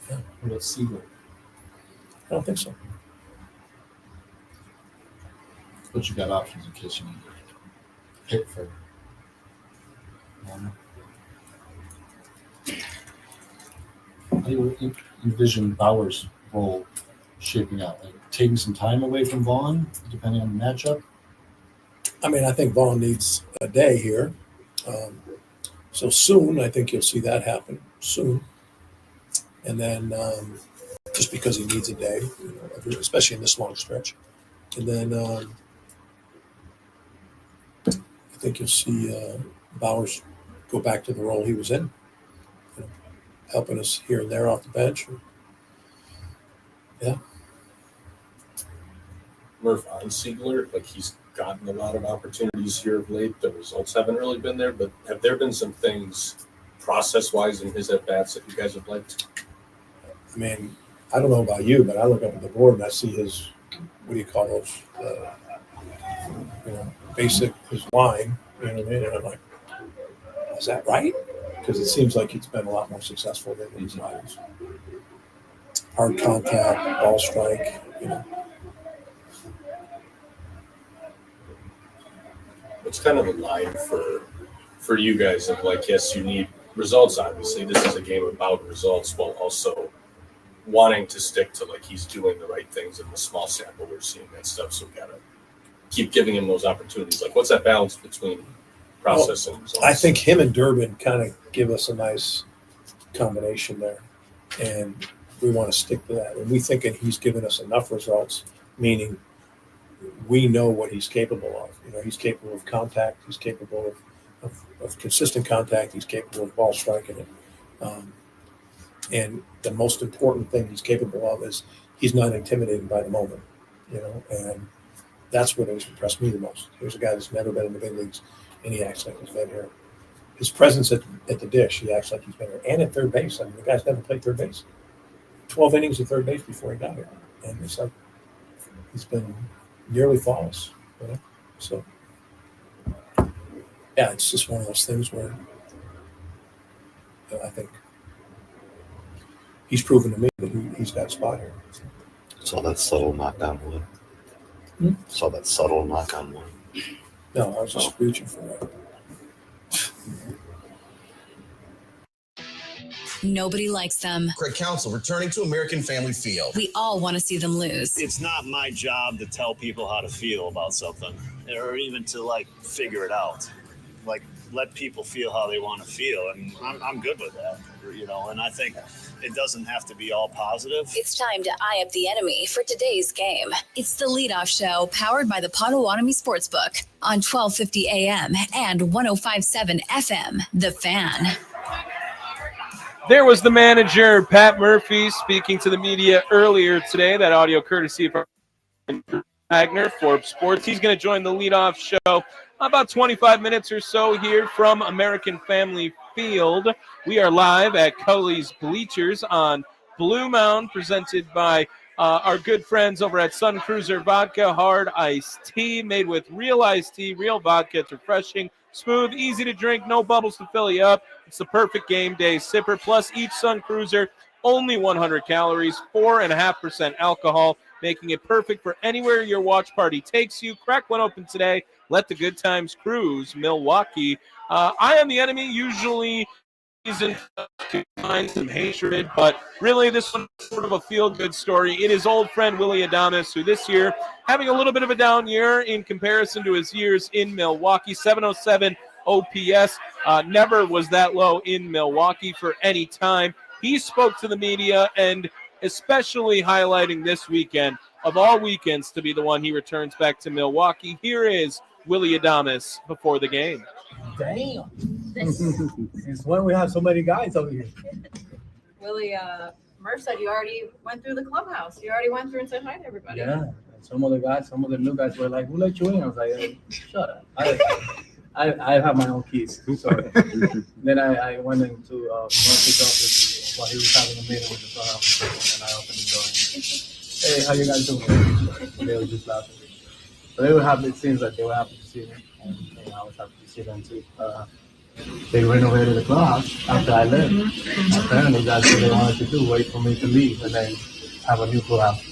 What about Siegel? I don't think so. But you got options in case you need to hit for. How do you envision Bauer's role shaping out? Like taking some time away from Vaughn, depending on the matchup? I mean, I think Vaughn needs a day here. So soon, I think you'll see that happen soon. And then just because he needs a day, especially in this long stretch. And then I think you'll see Bowers go back to the role he was in, helping us here and there off the bench. Yeah. Murph on Siegler, like he's gotten a lot of opportunities here of late. The results haven't really been there, but have there been some things process-wise in his at-bats that you guys have liked? I mean, I don't know about you, but I look up at the board and I see his, what do you call those, basic, his line, you know what I mean? And I'm like, is that right? Because it seems like he's been a lot more successful than his lines. Hard contact, ball strike, What's kind of a line for you guys of like, yes, you need results, obviously. This is a game about results while also wanting to stick to like he's doing the right things in the small sample we're seeing that stuff. So we gotta keep giving him those opportunities. Like what's that balance between process and results? I think him and Durbin kind of give us a nice combination there. And we want to stick to that. And we think that he's given us enough results, meaning we know what he's capable of. He's capable of contact. He's capable of consistent contact. He's capable of ball striking it. And the most important thing he's capable of is he's not intimidated by the moment, and that's what has impressed me the most. Here's a guy that's never been in the big leagues, and he acts like he's been here. His presence at the dish, he acts like he's been here. And at third base, I mean, the guy's never played third base. 12 innings at third base before he got here. And it's like he's been nearly flawless, So, yeah, it's just one of those things where I think he's proven to me that he's got a spot here. Saw that subtle knock on wood. Saw that subtle knock on wood. No, I was just reaching for that. Nobody likes them. Craig Counsell returning to American Family Field. We all want to see them lose. It's not my job to tell people how to feel about something or even to figure it out. Let people feel how they want to feel. And I'm good with that, and I think it doesn't have to be all positive. It's time to eye up the enemy for today's game. It's the Leadoff Show, powered by the Potawatomi Sportsbook on 1250 AM and 105.7 FM, The Fan. There was the manager, Pat Murphy, speaking to the media earlier today. That audio courtesy of Wagner, Forbes Sports. He's going to join the leadoff show about 25 minutes or so here from American Family Field. We are live at Cully's Bleachers on Blue Mound, presented by our good friends over at Sun Cruiser Vodka Hard Iced Tea, made with real iced tea, real vodka. It's refreshing, smooth, easy to drink, no bubbles to fill you up. It's the perfect game day sipper. Plus, each Sun Cruiser, only 100 calories, 4.5% alcohol, making it perfect for anywhere your watch party takes you. Crack one open today. Let the good times cruise. Milwaukee. Eye on the enemy usually isn't to find some hatred, but really this one's sort of a feel-good story. It is old friend Willy Adames, who this year having a little bit of a down year in comparison to his years in Milwaukee. 707 OPS. Never was that low in Milwaukee for any time. He spoke to the media, and especially highlighting this weekend, of all weekends, to be the one he returns back to Milwaukee. Here is Willy Adames before the game. Damn. It's when we have so many guys over here. Willie, Murph said you already went through the clubhouse. You already went through and said hi to everybody. Yeah. Some of the new guys were like, "Who let you in?" I was like, hey, "Shut up." I have my own keys. Sorry. Then I went into Murphy's office while he was having a meeting with the front office, and I opened the door. Hey, how you guys doing? And they were just laughing. So they were happy. It seems like they were happy to see me, and I was happy to see them too. They renovated the clubhouse after I left. Apparently, that's what they wanted to do: wait for me to leave and then have a new clubhouse.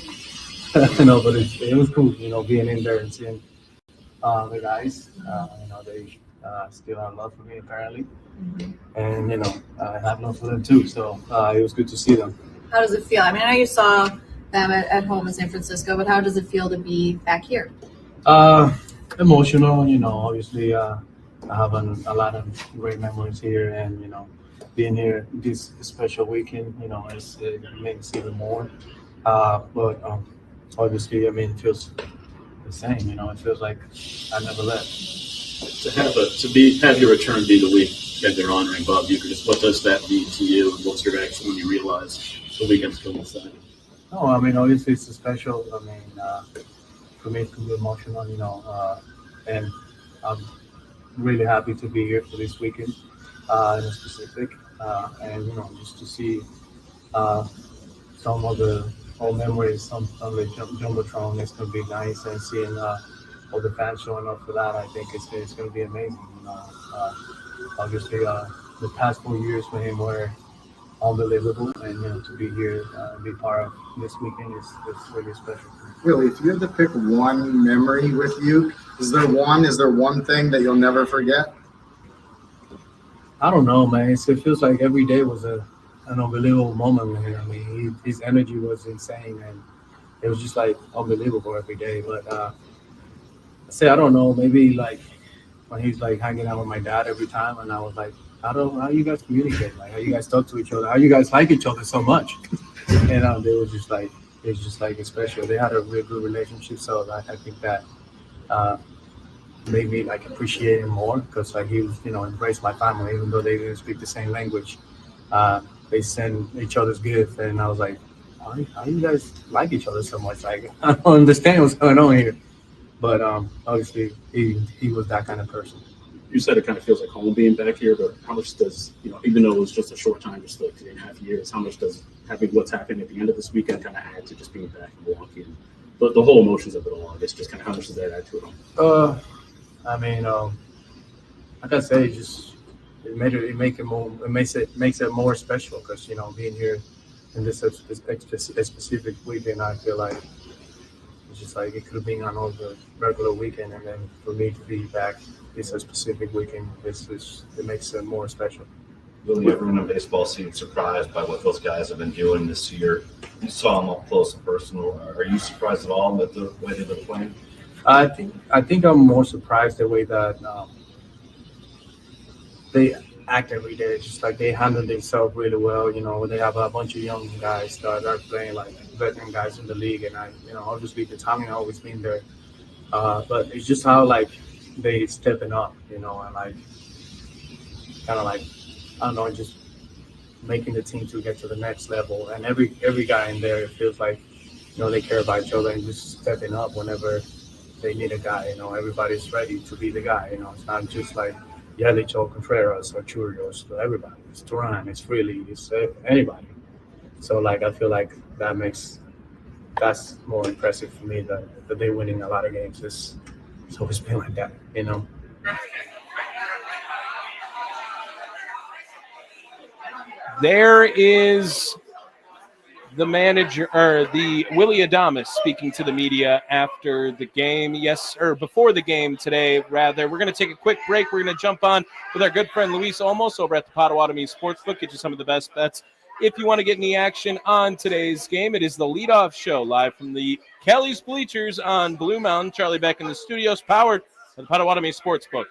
But it was cool, being in there and seeing the guys. They still have love for me apparently, and I have love for them too. So it was good to see them. How does it feel? I mean, I know you saw them at home in San Francisco, but how does it feel to be back here? Emotional, obviously I have a lot of great memories here, and being here this special weekend, it makes even more. But obviously, it feels the same. It feels like I never left. have your return be the week that they're honoring Bob Eucharist, what does that mean to you, and what's your reaction when you realize the weekend's coinciding? No, I mean, obviously it's special. I mean, for me, it's going to be emotional, and I'm really happy to be here for this weekend in specific, and just to see some of the old memories, some of the jumbotron. It's going to be nice, and seeing all the fans showing up for that. I think it's going to be amazing. Obviously, the past 4 years for him were unbelievable, and to be here and be part of this weekend is really special. Really, if you had to pick one memory with you, is there one thing that you'll never forget? I don't know, man. It feels like every day was an unbelievable moment with him. I mean, his energy was insane, and it was just like unbelievable every day. But I I don't know. Maybe like when he's like hanging out with my dad every time, and I was like, how you guys communicate? Like, how you guys talk to each other? How you guys like each other so much? And they were just like, it's just like special. They had a really good relationship, so I think that made me like appreciate him more because like he was, embraced my family even though they didn't speak the same language. They send each other's gifts, and I was like, how you guys like each other so much? Like, I don't understand what's going on here. But obviously, he was that kind of person. You said it kind of feels like home being back here, but how much does, even though it was just a short time, just like 3.5 years, how much does having what's happened at the end of this weekend kind of add to just being back in Milwaukee and the whole emotions of it all? I guess just kind of how much does that add to it all? I mean, like I say, it makes it more special because being here in this specific weekend, I feel like it's just like it could have been on all the regular weekend, and then for me to be back this specific weekend, it makes it more special. Really, everyone in baseball seemed surprised by what those guys have been doing this year. You saw them up close and personal. Are you surprised at all with the way they've been playing? I think I'm more surprised the way that they act every day. Just like they handle themselves really well. They have a bunch of young guys that are playing like veteran guys in the league, and obviously the timing always been there. But it's just how like they stepping up, and like kind of like I don't know, just making the team to get to the next level. And every guy in there, it feels like they care about each other and just stepping up whenever they need a guy. Everybody's ready to be the guy. It's not just like Yelich or Contreras or Churios. So everybody. It's Duran. It's Freely. It's anybody. So like I feel like that's more impressive for me that they're winning a lot of games. It's always been like that. There is the manager, or the Willie Adames, speaking to the media after the game. Yes, or before the game today, rather. We're going to take a quick break. We're going to jump on with our good friend Luis Olmos over at the Potawatomi Sportsbook. Get you some of the best bets. If you want to get any action on today's game, it is the leadoff show live from the Kelly's Bleachers on Blue Mountain. Charlie Beck in the studios, powered by the Potawatomi Sportsbook.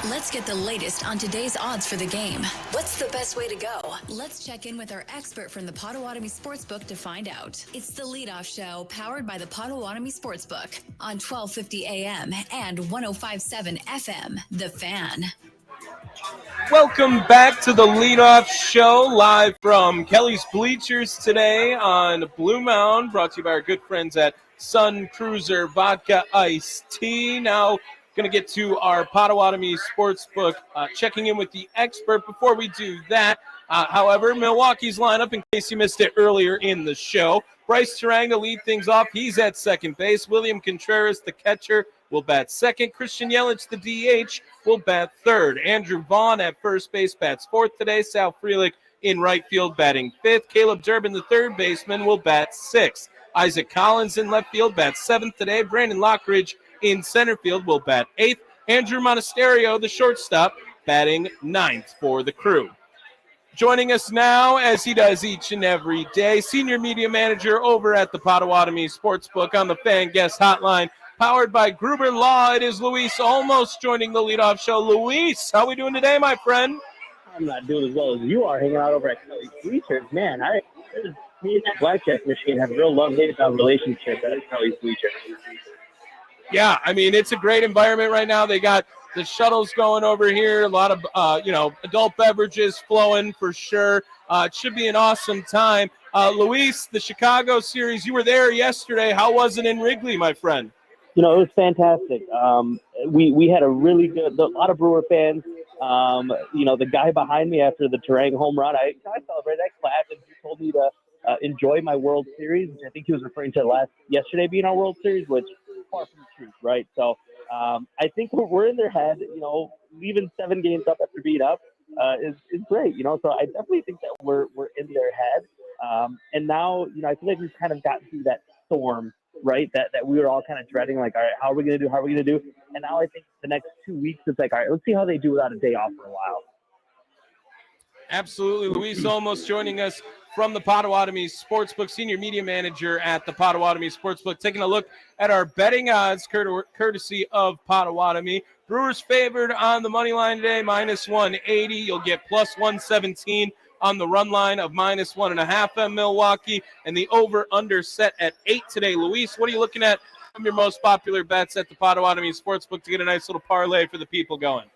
Let's get the latest on today's odds for the game. What's the best way to go? Let's check in with our expert from the Potawatomi Sportsbook to find out. It's the Leadoff Show, powered by the Potawatomi Sportsbook on 1250 AM and 105.7 FM, The Fan. Welcome back to the Leadoff Show, live from Kelly's Bleachers today on Blue Mound, brought to you by our good friends at Sun Cruiser Vodka Iced Tea. Now, going to get to our Potawatomi Sportsbook, checking in with the expert. Before we do that, however, Milwaukee's lineup, in case you missed it earlier in the show. Bryce Terang to lead things off. He's at second base. William Contreras, the catcher, will bat second. Christian Yelich, the DH, will bat third. Andrew Vaughn at first base bats fourth today. Sal Frelick in right field batting fifth. Caleb Durbin, the third baseman, will bat sixth. Isaac Collins in left field bats seventh today. Brandon Lockridge in center field will bat eighth. Andrew Monasterio, the shortstop, batting ninth for the Crew. Joining us now, as he does each and every day, senior media manager over at the Potawatomi Sportsbook on the Fan Guest Hotline, powered by Gruber Law. It is Luis Olmos joining the Leadoff Show. Luis, how we doing today, my friend? I'm not doing as well as you are hanging out over at Kelly's Bleachers. Man, me and that blackjack machine have a real love-hate relationship at Kelly's Bleachers. Yeah, I mean, it's a great environment right now. They got the shuttles going over here, a lot of, adult beverages flowing for sure. It should be an awesome time. Luis, the Chicago series, you were there yesterday. How was it in Wrigley, my friend? It was fantastic. We had a really good, a lot of Brewer fans. The guy behind me after the Terang home run, I celebrated. I clapped, and he told me to enjoy my World Series, which I think he was referring to yesterday being our World Series, which far from the truth, right? So I think we're in their head. Leaving 7 games up after being up is great. So I definitely think that we're in their head. And now, I feel like we've kind of gotten through that storm, right? That we were all kind of dreading, like, all right, how are we going to do? How are we going to do? And now I think the next 2 weeks, it's like, all right, let's see how they do without a day off for a while. Absolutely. Luis Olmos joining us from the Potawatomi Sportsbook, senior media manager at the Potawatomi Sportsbook, taking a look at our betting odds courtesy of Potawatomi. Brewers favored on the money line today, minus 180. You'll get plus 117 on the run line of minus 1.5 at Milwaukee, and the over-under set at 8 today. Luis, what are you looking at from your most popular bets at the Potawatomi Sportsbook to get a nice little parlay for the people going?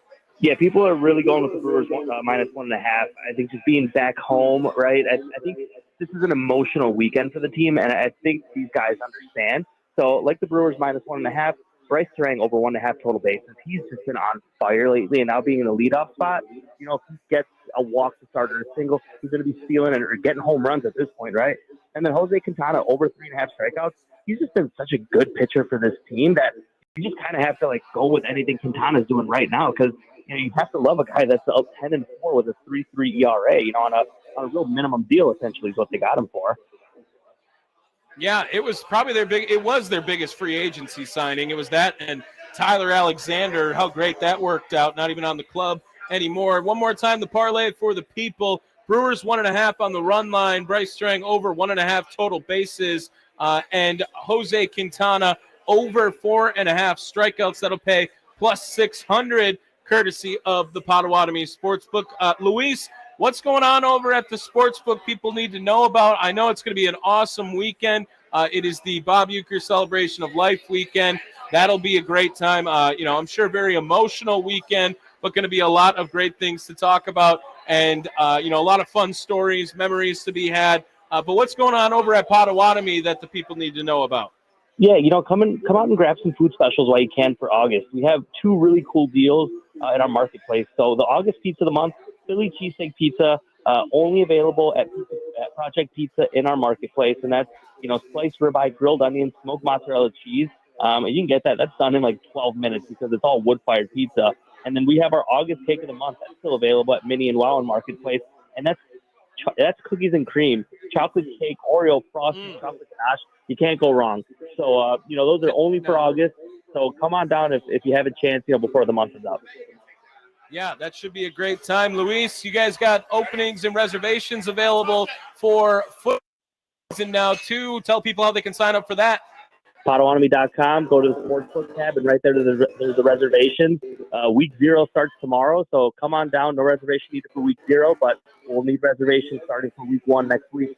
Yeah, people are really going with the Brewers minus 1.5. I think just being back home, right? I think this is an emotional weekend for the team, and I think these guys understand. So, like the Brewers minus 1.5, Bryce Terang over 1.5 total bases. He's just been on fire lately, and now being in the leadoff spot, if he gets a walk to start or a single, he's going to be stealing or getting home runs at this point, right? And then Jose Quintana over 3.5 strikeouts. He's just been such a good pitcher for this team that you just kind of have to go with anything Quintana's doing right now, because you have to love a guy that's up 10-4 with a 3.3 ERA, on a real minimum deal, essentially, is what they got him for. Yeah, it was probably their biggest free agency signing. It was that and Tyler Alexander. How great that worked out. Not even on the club anymore. One more time, the parlay for the people. Brewers 1.5 on the run line. Bryce Terang over 1.5 total bases. And Jose Quintana over 4.5 strikeouts. That'll pay plus 600. Courtesy of the Potawatomi Sportsbook. Luis, what's going on over at the Sportsbook people need to know about? I know it's going to be an awesome weekend. It is the Bob Uecker Celebration of Life weekend. That'll be a great time. I'm sure very emotional weekend, but going to be a lot of great things to talk about and, a lot of fun stories, memories to be had. But what's going on over at Potawatomi that the people need to know about? Yeah, come out and grab some food specials while you can for August. We have 2 really cool deals in our marketplace. So the August Pizza of the Month, Philly cheesesteak pizza, only available at Project Pizza in our marketplace. And that's, sliced ribeye, grilled onions, smoked mozzarella cheese. And you can get that. That's done in 12 minutes because it's all wood-fired pizza. And then we have our August Cake of the Month. That's still available at Minnie and Wow Marketplace. And that's cookies and cream, chocolate cake, Oreo, frosting, chocolate ganache. You can't go wrong. So, those are only for August. So come on down if you have a chance, before the month is up. Yeah, that should be a great time. Luis, you guys got openings and reservations available for football season now, too. Tell people how they can sign up for that. Potawatomi.com, go to the sportsbook tab, and right there's the reservations. Week 0 starts tomorrow, so come on down. No reservation needed for week 0, but we'll need reservations starting for week 1 next week.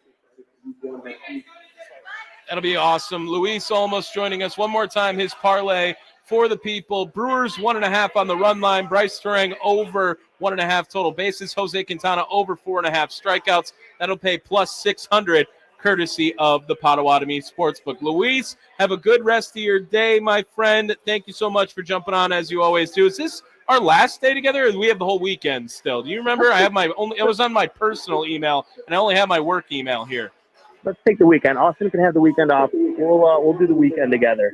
That'll be awesome. Luis Olmos joining us one more time. His parlay for the people. Brewers 1.5 on the run line. Bryce Turang over 1.5 total bases. Jose Quintana over 4.5 strikeouts. That'll pay plus 600. Courtesy of the Potawatomi Sportsbook. Luis, have a good rest of your day, my friend. Thank you so much for jumping on as you always do. Is this our last day together, or do we have the whole weekend still? Do you remember? It was on my personal email, and I only have my work email here. Let's take the weekend. Austin can have the weekend off. We'll do the weekend together.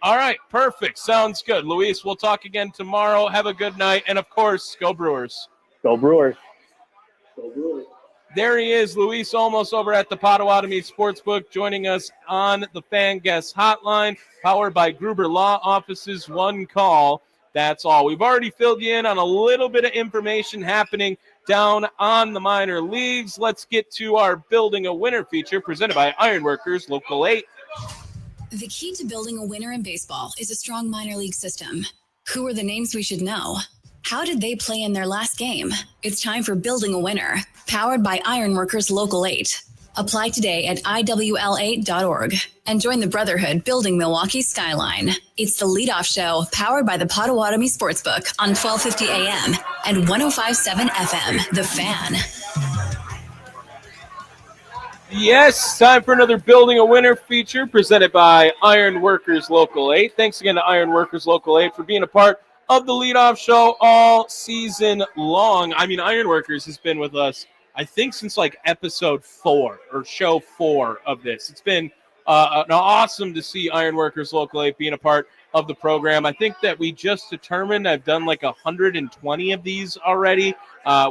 All right, perfect. Sounds good. Luis, we'll talk again tomorrow. Have a good night, and of course, go Brewers. Go Brewers. Go Brewers. There he is, Luis Olmos over at the Potawatomi Sportsbook, joining us on the Fan Guest Hotline, powered by Gruber Law Offices. One call, that's all. We've already filled you in on a little bit of information happening down on the minor leagues. Let's get to our Building a Winner feature presented by Ironworkers Local 8. The key to building a winner in baseball is a strong minor league system. Who are the names we should know? How did they play in their last game? It's time for Building a Winner, powered by Ironworkers Local 8. Apply today at iwl8.org and join the Brotherhood building Milwaukee's skyline. It's the leadoff show powered by the Potawatomi Sportsbook on 1250 AM and 105.7 FM, The Fan. Yes, time for another Building a Winner feature presented by Ironworkers Local 8. Thanks again to Ironworkers Local 8 for being a part of the leadoff show all season long. I mean, Ironworkers has been with us, I think, since like episode 4 or show 4 of this. It's been awesome to see Ironworkers Local 8 being a part of the program. I think that we just determined I've done like 120 of these already,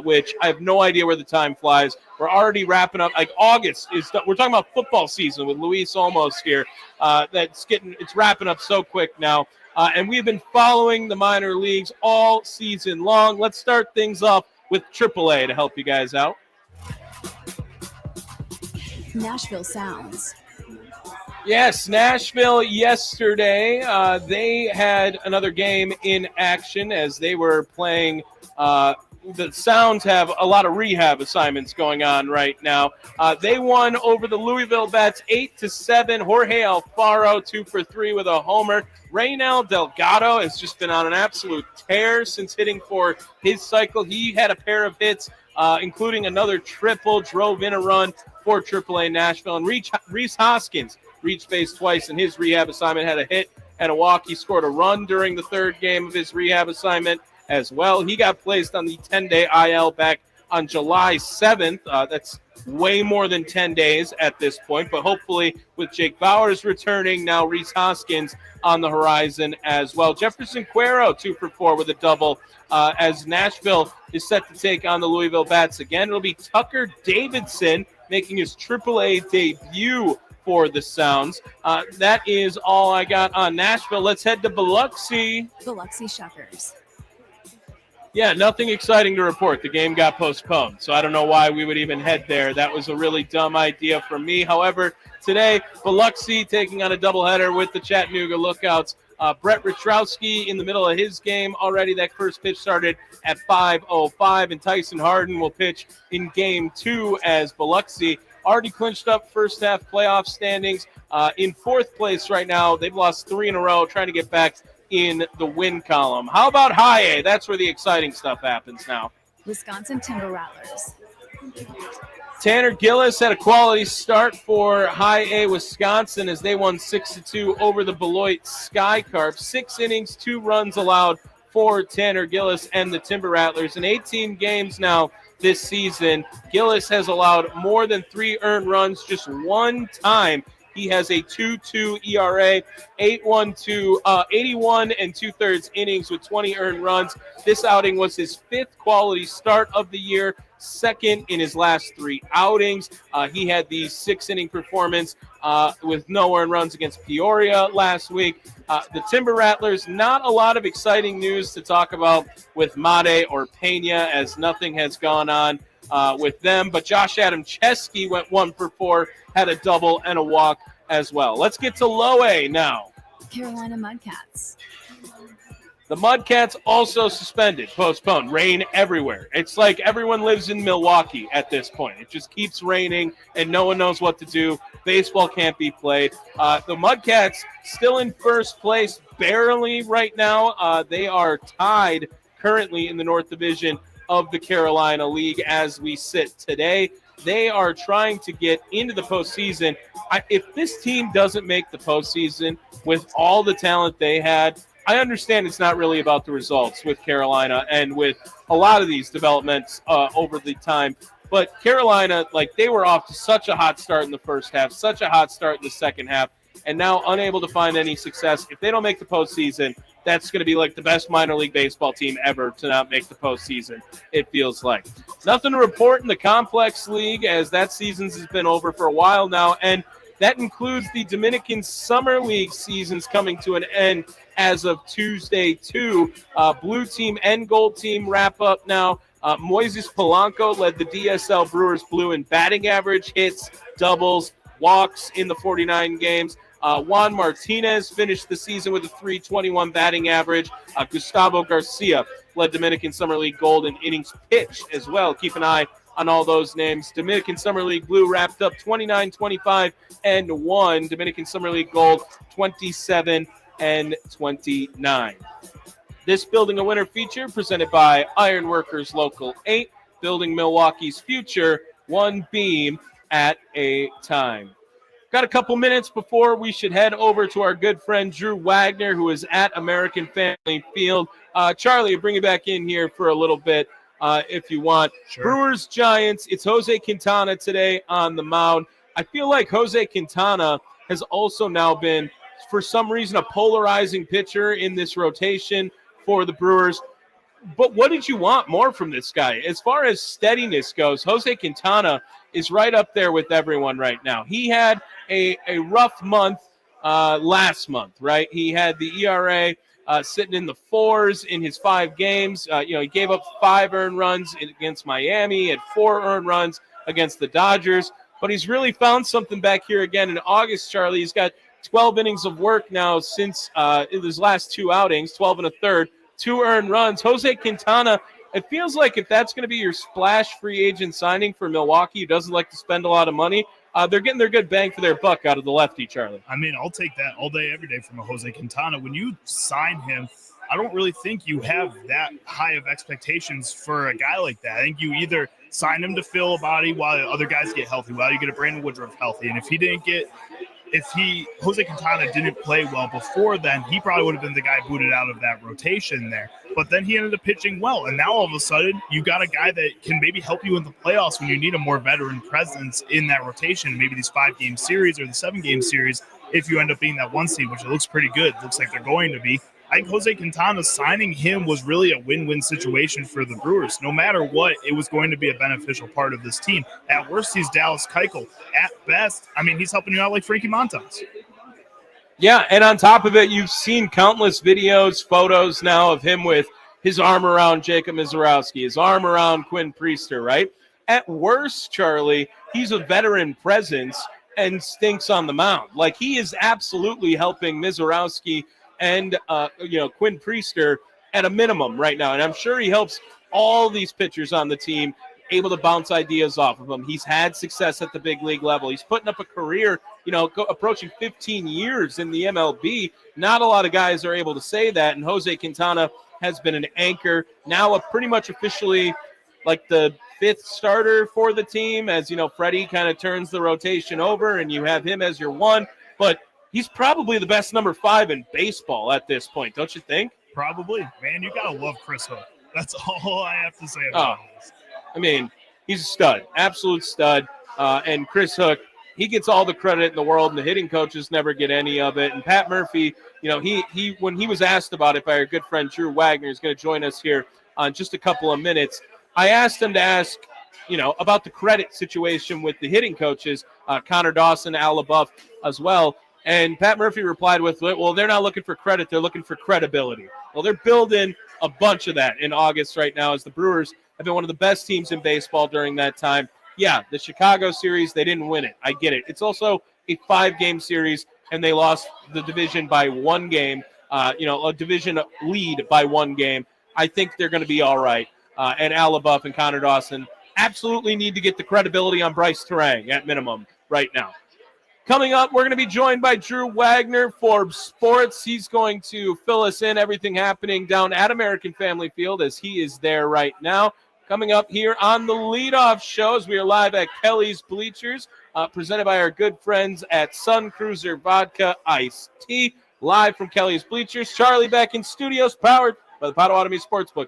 which I have no idea where the time flies. We're already wrapping up. Like August we're talking about football season with Luis Olmos here. It's wrapping up so quick now. And we've been following the minor leagues all season long. Let's start things off with AAA to help you guys out. Nashville Sounds. Yes, Nashville yesterday, they had another game in action as they were playing. The Sounds have a lot of rehab assignments going on right now. They won over the Louisville Bats 8-7. Jorge Alfaro 2 for 3 with a homer. Reynel Delgado has just been on an absolute tear since hitting for his cycle. He had a pair of hits, including another triple, drove in a run for AAA Nashville. And Rhys Hoskins reached base twice in his rehab assignment, had a hit and a walk. He scored a run during the third game of his rehab assignment as well. He got placed on the 10-day IL back on July 7th. That's way more than 10 days at this point, but hopefully with Jake Bauers returning, now Rhys Hoskins on the horizon as well. Jefferson Cuero 2 for 4 with a double as Nashville is set to take on the Louisville Bats again. It'll be Tucker Davidson making his AAA debut for the Sounds. That is all I got on Nashville. Let's head to Biloxi. Biloxi Shuckers. Yeah, nothing exciting to report. The game got postponed, so I don't know why we would even head there. That was a really dumb idea from me. However, today, Biloxi taking on a doubleheader with the Chattanooga Lookouts. Brett Retrowski in the middle of his game already. That first pitch started at 5:05, and Tyson Harden will pitch in Game 2 as Biloxi already clinched up first half playoff standings. In fourth place right now. They've lost 3 in a row, trying to get back in the win column. How about High A? That's where the exciting stuff happens now. Wisconsin Timber Rattlers. Tanner Gillis had a quality start for High A Wisconsin as they won 6-2 over the Beloit Sky Carp. 6 innings, 2 runs allowed for Tanner Gillis and the Timber Rattlers. In 18 games now this season, Gillis has allowed more than 3 earned runs just one time. He has a 2.2 ERA, 81 and 2/3 innings with 20 earned runs. This outing was his 5th quality start of the year, 2nd in his last 3 outings. He had the 6-inning performance with no earned runs against Peoria last week. The Timber Rattlers, not a lot of exciting news to talk about with Made or Pena, as nothing has gone on with them. But Josh Adam Chesky went 1 for 4, had a double and a walk as well. Let's get to low A now. Carolina Mudcats. The Mudcats also suspended, postponed, rain everywhere. It's like everyone lives in Milwaukee at this point. It just keeps raining and no one knows what to do. Baseball can't be played. The Mudcats still in first place, barely right now. They are tied currently in the North Division of the Carolina League as we sit today. They are trying to get into the postseason. If this team doesn't make the postseason with all the talent they had, I understand it's not really about the results with Carolina and with a lot of these developments over the time. But Carolina, they were off to such a hot start in the first half, such a hot start in the second half, and now unable to find any success. If they don't make the postseason, that's going to be like the best minor league baseball team ever to not make the postseason, it feels like. Nothing to report in the Complex League as that season has been over for a while now, and that includes the Dominican Summer League seasons coming to an end as of Tuesday, too. Blue team and gold team wrap up now. Moises Polanco led the DSL Brewers Blue in batting average, hits, doubles, walks in the 49 games. Juan Martinez finished the season with a .321 batting average. Gustavo Garcia led Dominican Summer League Gold in innings pitched as well. Keep an eye on all those names. Dominican Summer League Blue wrapped up 29-25 and 1. Dominican Summer League Gold 27 and 29. This Building a Winner feature presented by Ironworkers Local 8, building Milwaukee's future one beam at a time. Got a couple minutes before we should head over to our good friend Drew Wagner, who is at American Family Field. Charlie, bring you back in here for a little bit if you want. Sure. Brewers Giants, it's Jose Quintana today on the mound. I feel like Jose Quintana has also now been, for some reason, a polarizing pitcher in this rotation for the Brewers. But what did you want more from this guy? As far as steadiness goes, Jose Quintana is right up there with everyone right now. He had a rough month last month, right? He had the ERA sitting in the 4s in his 5 games. He gave up 5 earned runs against Miami, had 4 earned runs against the Dodgers. But he's really found something back here again in August, Charlie. He's got 12 innings of work now since his last 2 outings, 12 and a third, 2 earned runs. Jose Quintana, it feels like if that's going to be your splash free agent signing for Milwaukee, who doesn't like to spend a lot of money, they're getting their good bang for their buck out of the lefty, Charlie. I mean, I'll take that all day, every day from a Jose Quintana. When you sign him, I don't really think you have that high of expectations for a guy like that. I think you either sign him to fill a body while other guys get healthy, while you get a Brandon Woodruff healthy. And if Jose Quintana didn't play well before then, he probably would have been the guy booted out of that rotation there. But then he ended up pitching well. And now all of a sudden, you got a guy that can maybe help you in the playoffs when you need a more veteran presence in that rotation, maybe these 5-game series or the 7-game series, if you end up being that 1 seed, which it looks pretty good. It looks like they're going to be. I think Jose Quintana signing him was really a win-win situation for the Brewers. No matter what, it was going to be a beneficial part of this team. At worst, he's Dallas Keuchel. At best, I mean, he's helping you out like Frankie Montas. Yeah, and on top of it, you've seen countless videos, photos now of him with his arm around Jacob Mizorowski, his arm around Quinn Priester, right? At worst, Charlie, he's a veteran presence and stinks on the mound. Like, he is absolutely helping Mizorowski and Quinn Priester at a minimum right now. And I'm sure he helps all these pitchers on the team able to bounce ideas off of him. He's had success at the big league level. He's putting up a career, approaching 15 years in the MLB. Not a lot of guys are able to say that. And Jose Quintana has been an anchor, now pretty much officially like the 5th starter for the team, as, Freddie kind of turns the rotation over and you have him as your 1. But he's probably the best number 5 in baseball at this point, don't you think? Probably. Man, you got to love Chris Hook. That's all I have to say about this. I mean, he's a stud, absolute stud. And Chris Hook, he gets all the credit in the world, and the hitting coaches never get any of it. And Pat Murphy, he when he was asked about it by our good friend Drew Wagner, is going to join us here on just a couple of minutes. I asked him to ask, about the credit situation with the hitting coaches, Connor Dawson, Al LaBeouf as well. And Pat Murphy replied with, well, they're not looking for credit. They're looking for credibility. Well, they're building a bunch of that in August right now, as the Brewers have been one of the best teams in baseball during that time. Yeah, the Chicago series, they didn't win it. I get it. It's also a 5-game series and they lost the division by 1 game, a division lead by 1 game, I think they're going to be all right. And Al LaBeouf and Connor Dawson absolutely need to get the credibility on Bryce Terang at minimum right now. Coming up, we're going to be joined by Drew Wagner, Forbes Sports. He's going to fill us in everything happening down at American Family Field as he is there right now. Coming up here on the leadoff show as we are live at Kelly's Bleachers, presented by our good friends at Sun Cruiser Vodka Iced Tea. Live from Kelly's Bleachers, Charlie back in studios, powered by the Potawatomi Sportsbook.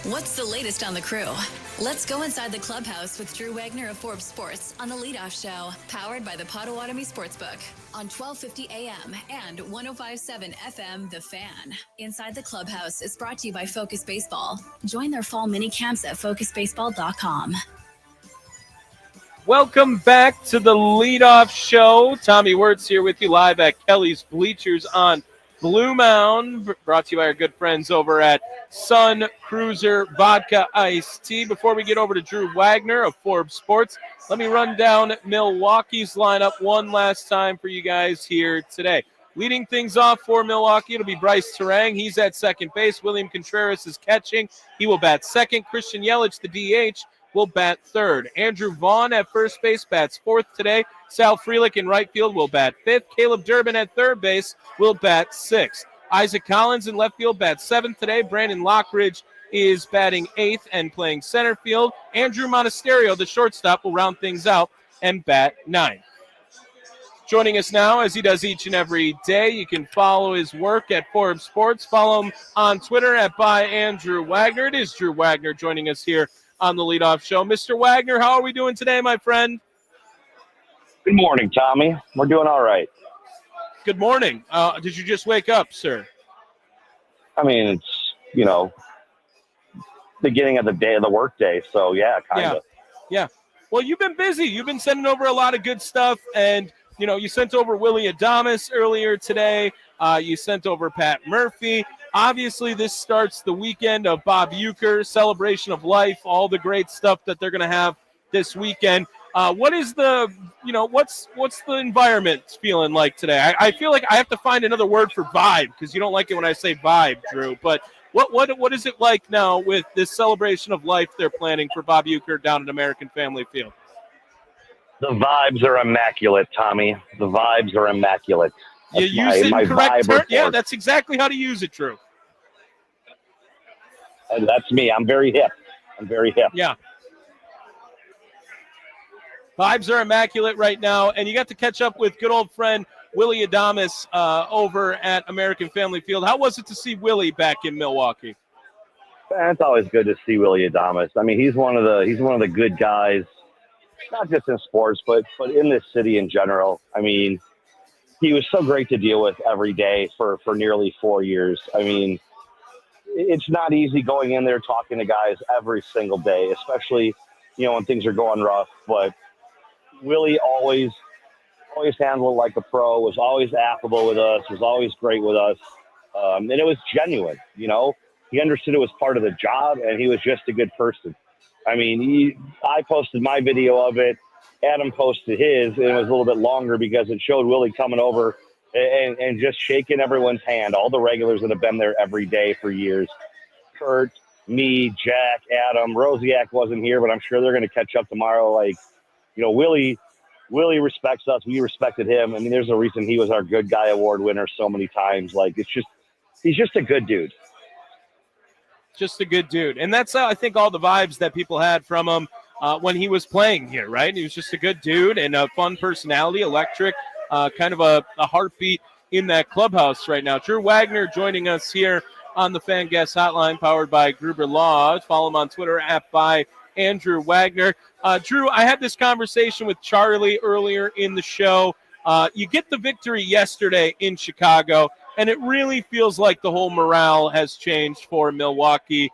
What's the latest on the crew? Let's go inside the clubhouse with Drew Wagner of Forbes Sports on the leadoff show, powered by the Potawatomi Sportsbook on 1250 AM and 105.7 FM The Fan. Inside the clubhouse is brought to you by Focus Baseball. Join their fall mini camps at focusbaseball.com. Welcome back to the leadoff show. Tommy Wortz here with you live at Kelly's Bleachers on Blue Mound, brought to you by our good friends over at Sun Cruiser Vodka Iced Tea. Before we get over to Drew Wagner of Forbes Sports, let me run down Milwaukee's lineup one last time for you guys here today. Leading things off for Milwaukee, it'll be Bryce Terang. He's at second base. William Contreras is catching. He will bat second. Christian Yelich, the DH, will bat third. Andrew Vaughn at first base bats fourth today. Sal Frelick in right field will bat fifth. Caleb Durbin at third base will bat sixth. Isaac Collins in left field bats seventh today. Brandon Lockridge is batting eighth and playing center field. Andrew Monasterio, the shortstop, will round things out and bat ninth. Joining us now, as he does each and every day, you can follow his work at Forbes Sports. Follow him on Twitter at @AndrewWagner. It is Drew Wagner joining us here on the Leadoff Show. Mr. Wagner, how are we doing today, my friend? Good morning, Tommy. We're doing all right. Good morning. Did you just wake up, sir? I mean, it's, beginning of the day, of the work day. So, yeah, kind of. Yeah. Well, you've been busy. You've been sending over a lot of good stuff. And, you sent over Willie Adames earlier today. You sent over Pat Murphy. Obviously, this starts the weekend of Bob Uecker, celebration of life, all the great stuff that they're going to have this weekend. What is the, what's the environment feeling like today? I feel like I have to find another word for vibe because you don't like it when I say vibe, Drew. But what is it like now with this celebration of life they're planning for Bob Uecker down at American Family Field? The vibes are immaculate, Tommy. The vibes are immaculate. You use it in correct terms? Yeah, that's exactly how to use it, Drew. And that's me. I'm very hip. Yeah. Vibes are immaculate right now, and you got to catch up with good old friend Willie Adames over at American Family Field. How was it to see Willie back in Milwaukee? It's always good to see Willie Adames. I mean, he's one of the good guys, not just in sports, but in this city in general. I mean, he was so great to deal with every day for nearly 4 years. I mean, it's not easy going in there talking to guys every single day, especially, when things are going rough. But Willie always handled it like a pro, was always affable with us, was always great with us. And it was genuine, He understood it was part of the job, and he was just a good person. I mean, I posted my video of it. Adam posted his, and it was a little bit longer because it showed Willie coming over and just shaking everyone's hand, all the regulars that have been there every day for years. Kurt, me, Jack, Adam, Rosiak wasn't here, but I'm sure they're going to catch up tomorrow. Like, Willie respects us. We respected him. I mean, there's a reason he was our Good Guy Award winner so many times. Like, he's just a good dude. Just a good dude. And that's, I think, all the vibes that people had from him when he was playing here, right? He was just a good dude and a fun personality, electric, kind of a heartbeat in that clubhouse right now. Drew Wagner joining us here on the Fan Guest Hotline, powered by Gruber Law. Follow him on Twitter @AndrewWagner. Drew, I had this conversation with Charlie earlier in the show. You get the victory yesterday in Chicago, and it really feels like the whole morale has changed for Milwaukee.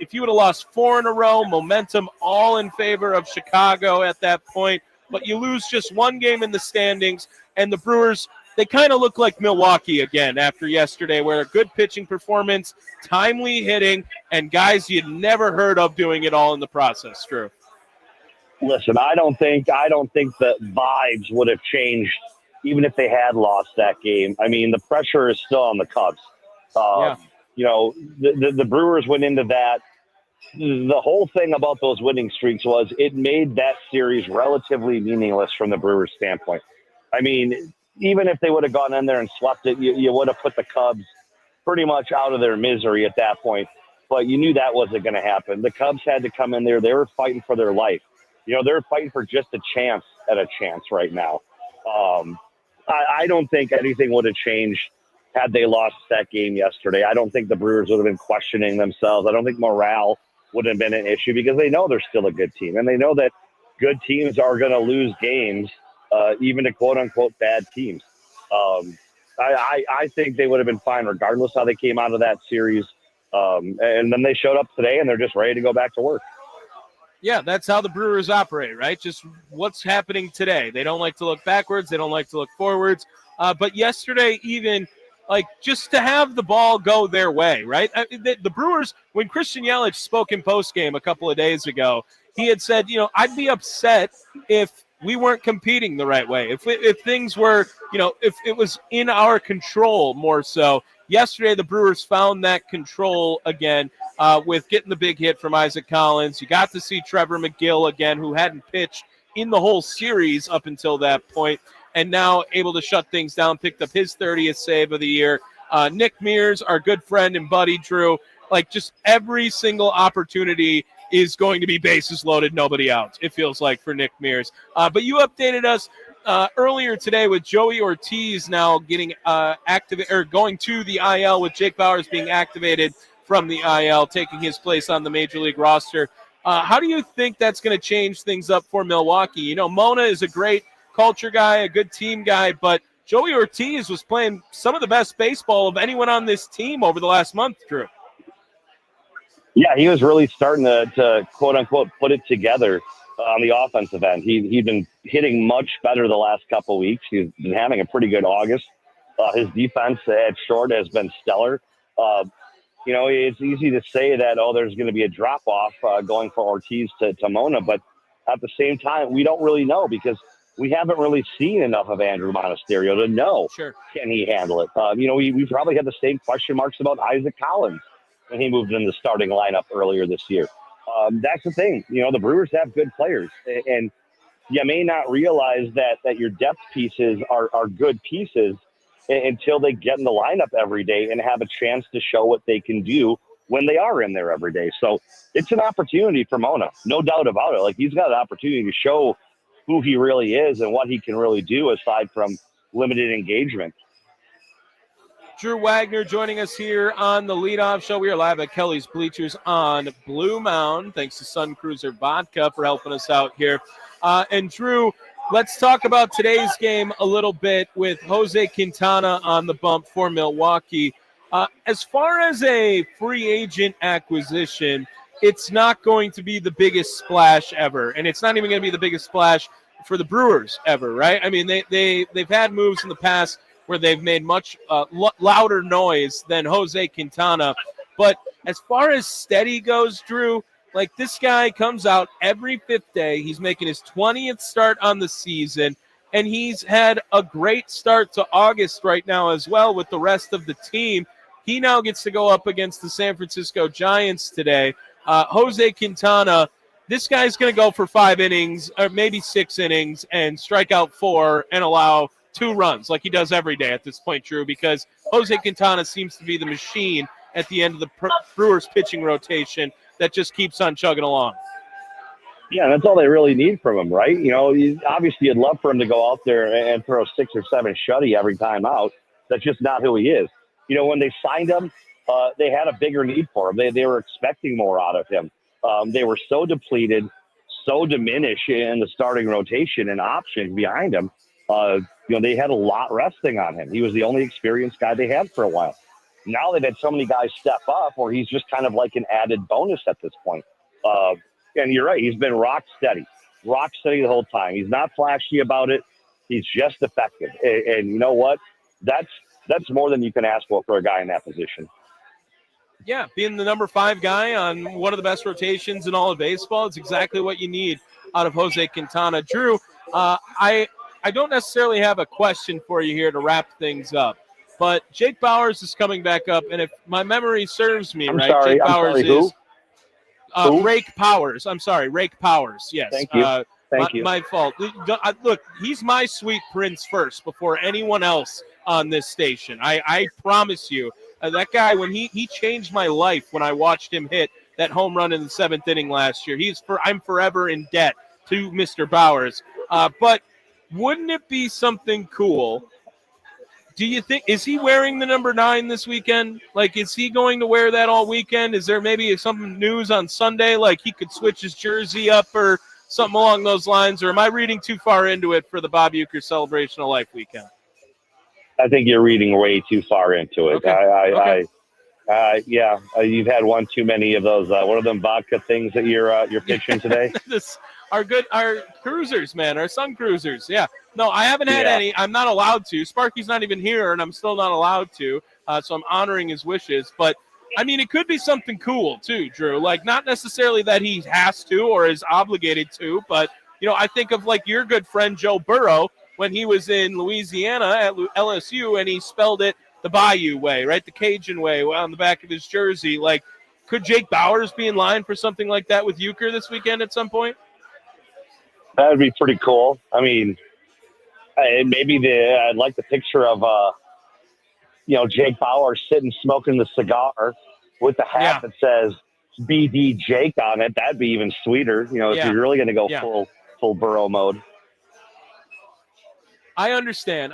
If you would have lost 4 in a row, momentum all in favor of Chicago at that point, but you lose just one game in the standings, and the Brewers, they kind of look like Milwaukee again after yesterday, where a good pitching performance, timely hitting, and guys you'd never heard of doing it all in the process, Drew. Listen, I don't think the vibes would have changed even if they had lost that game. I mean, the pressure is still on the Cubs. The Brewers went into that. The whole thing about those winning streaks was it made that series relatively meaningless from the Brewers' standpoint. I mean, even if they would have gone in there and swept it, you would have put the Cubs pretty much out of their misery at that point. But you knew that wasn't going to happen. The Cubs had to come in there. They were fighting for their life. They're fighting for just a chance at a chance right now. I don't think anything would have changed had they lost that game yesterday. I don't think the Brewers would have been questioning themselves. I don't think morale would have been an issue because they know they're still a good team. And they know that good teams are going to lose games, even to quote-unquote bad teams. I think they would have been fine regardless how they came out of that series. And then they showed up today, and they're just ready to go back to work. Yeah, that's how the Brewers operate, right? Just what's happening today. They don't like to look backwards. They don't like to look forwards. But yesterday, even, like just to have the ball go their way, right? The Brewers, when Christian Yelich spoke in postgame a couple of days ago, he had said, I'd be upset if we weren't competing the right way. If things were, if it was in our control more so. Yesterday, the Brewers found that control again with getting the big hit from Isaac Collins. You got to see Trevor McGill again, who hadn't pitched in the whole series up until that point, and now able to shut things down, picked up his 30th save of the year. Nick Mears, our good friend and buddy, Drew, like just every single opportunity is going to be bases loaded, nobody out, it feels like, for Nick Mears. But you updated us earlier today with Joey Ortiz now getting going to the IL, with Jake Bauers being activated from the IL, taking his place on the Major League roster. How do you think that's going to change things up for Milwaukee? Mona is a great culture guy, a good team guy, but Joey Ortiz was playing some of the best baseball of anyone on this team over the last month, Drew. Yeah, he was really starting to quote unquote put it together on the offensive end. He'd been hitting much better the last couple of weeks. He's been having a pretty good August. His defense at short has been stellar. It's easy to say that, there's going to be a drop off going from Ortiz to Mona, but at the same time, we don't really know because we haven't really seen enough of Andrew Monasterio to know, can he handle it? We probably had the same question marks about Isaac Collins when he moved in the starting lineup earlier this year. That's the thing. The Brewers have good players, and you may not realize that your depth pieces are good pieces until they get in the lineup every day and have a chance to show what they can do when they are in there every day. So it's an opportunity for Mona, no doubt about it. Like, he's got an opportunity to show who he really is and what he can really do aside from limited engagement. Drew Wagner joining us here on the Leadoff Show. We are live at Kelly's Bleachers on Blue Mound. Thanks to Sun Cruiser Vodka for helping us out here. And Drew, let's talk about today's game a little bit with Jose Quintana on the bump for Milwaukee. As far as a free agent acquisition, it's not going to be the biggest splash ever, and it's not even going to be the biggest splash for the Brewers ever, right? I mean, they've had moves in the past where they've made much louder noise than Jose Quintana. But as far as steady goes, Drew, like, this guy comes out every fifth day. He's making his 20th start on the season, and he's had a great start to August right now as well with the rest of the team. He now gets to go up against the San Francisco Giants today. Jose Quintana, this guy's going to go for 5 innings or maybe 6 innings and strike out 4 and allow 2 runs like he does every day at this point, Drew, because Jose Quintana seems to be the machine at the end of the Brewers pitching rotation that just keeps on chugging along. Yeah, that's all they really need from him, right? Obviously you'd love for him to go out there and throw 6 or 7 shutty every time out. That's just not who he is. When they signed him, they had a bigger need for him. They were expecting more out of him. They were so depleted, so diminished in the starting rotation and options behind him. They had a lot resting on him. He was the only experienced guy they had for a while. Now they've had so many guys step up where he's just kind of like an added bonus at this point. And you're right, he's been rock steady the whole time. He's not flashy about it. He's just effective. And you know what? That's more than you can ask for a guy in that position. Yeah, being the number 5 guy on one of the best rotations in all of baseball, it's exactly what you need out of Jose Quintana. Drew, I don't necessarily have a question for you here to wrap things up, but Jake Bauers is coming back up, and if my memory serves me Jake Bauers is Rake Powers. I'm sorry, Rake Powers. Yes. Thank you. Thank you. My fault. Look, he's my sweet prince first before anyone else on this station. I promise you, that guy, when he changed my life when I watched him hit that home run in the 7th inning last year. I'm forever in debt to Mr. Bauers. But wouldn't it be something cool? Do you think, is he wearing the number 9 this weekend? Like, is he going to wear that all weekend? Is there maybe some news on Sunday, like he could switch his jersey up or something along those lines? Or am I reading too far into it for the Bob Uecker Celebration of Life weekend? I think you're reading way too far into it. Okay. You've had one too many of those. One of them vodka things that you're pitching today. our cruisers, man, our sun cruisers. Yeah. No, I haven't had Yeah. any. I'm not allowed to. Sparky's not even here, and I'm still not allowed to. So I'm honoring his wishes. But, I mean, it could be something cool, too, Drew. Like, not necessarily that he has to or is obligated to, but, you know, I think of, like, your good friend Joe Burrow when he was in Louisiana at LSU, and he spelled it the Bayou way, right? The Cajun way on the back of his jersey. Like, could Jake Bowers be in line for something like that with Euchre this weekend at some point? That would be pretty cool. I mean, maybe I'd like the picture of Jake Bauer sitting smoking the cigar with the hat that says BD Jake on it. That'd be even sweeter. You know, if you're really going to go full Burrow mode. I understand.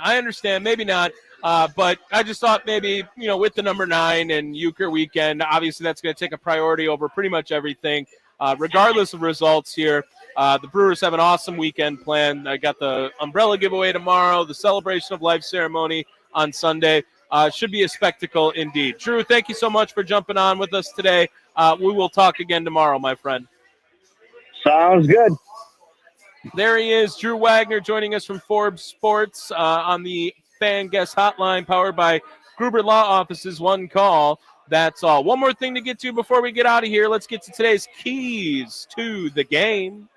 Maybe not. But I just thought maybe, you know, with the number 9 and Euchre weekend, obviously that's going to take a priority over pretty much everything. Regardless of results here, the Brewers have an awesome weekend planned. I got the umbrella giveaway tomorrow, the celebration of life ceremony on Sunday. Should be a spectacle indeed. Drew, thank you so much for jumping on with us today. We will talk again tomorrow, my friend. Sounds good. There he is, Drew Wagner, joining us from Forbes Sports on the Fan Guest Hotline, powered by Gruber Law Offices. One call. That's all. One more thing to get to before we get out of here. Let's get to today's keys to the game.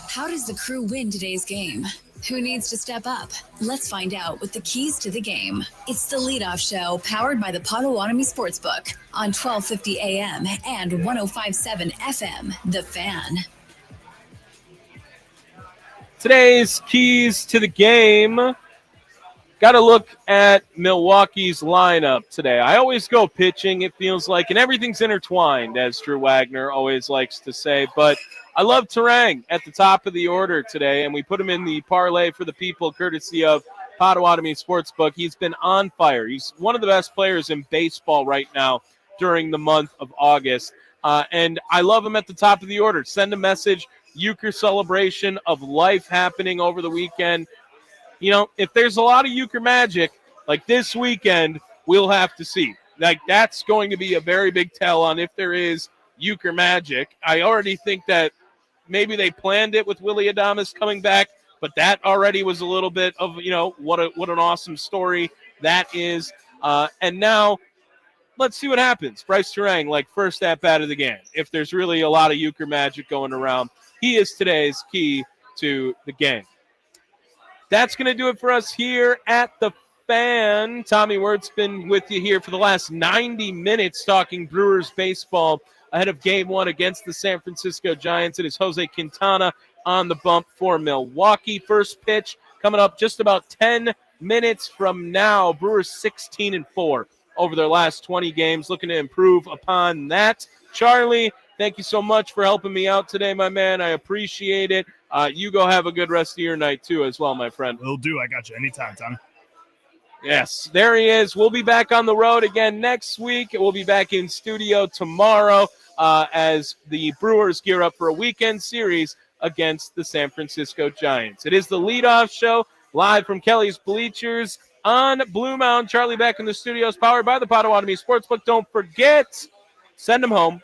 How does the Crew win today's game? Who needs to step up? Let's find out with the keys to the game. It's the Leadoff Show, powered by the Potawatomi Sportsbook on 1250 AM and 105.7 FM, The Fan. Today's keys to the game. Got to look at Milwaukee's lineup today. I always go pitching, it feels like, and everything's intertwined, as Drew Wagner always likes to say. But I love Terang at the top of the order today, and we put him in the parlay for the people, courtesy of Potawatomi Sportsbook. He's been on fire. He's one of the best players in baseball right now during the month of August. And I love him at the top of the order. Send a message. Euchre celebration of life happening over the weekend. You know, if there's a lot of Euchre magic, like this weekend, we'll have to see. Like, that's going to be a very big tell on if there is Euchre magic. I already think that maybe they planned it with Willy Adames coming back, but that already was a little bit of, you know, what an awesome story that is. And now let's see what happens. Bryce Terang, like, first at-bat of the game. If there's really a lot of Euchre magic going around, he is today's key to the game. That's going to do it for us here at the Fan. Tommy Wortz been with you here for the last 90 minutes talking Brewers baseball ahead of Game 1 against the San Francisco Giants. It is Jose Quintana on the bump for Milwaukee. First pitch coming up just about 10 minutes from now. Brewers 16-4 over their last 20 games, looking to improve upon that. Charlie, thank you so much for helping me out today, my man. I appreciate it. You go have a good rest of your night, too, as well, my friend. Will do. I got you anytime, Tommy. Yes, there he is. We'll be back on the road again next week. We'll be back in studio tomorrow as the Brewers gear up for a weekend series against the San Francisco Giants. It is the Leadoff Show, live from Kelly's Bleachers on Blue Mound. Charlie back in the studios, powered by the Potawatomi Sportsbook. Don't forget, send them home.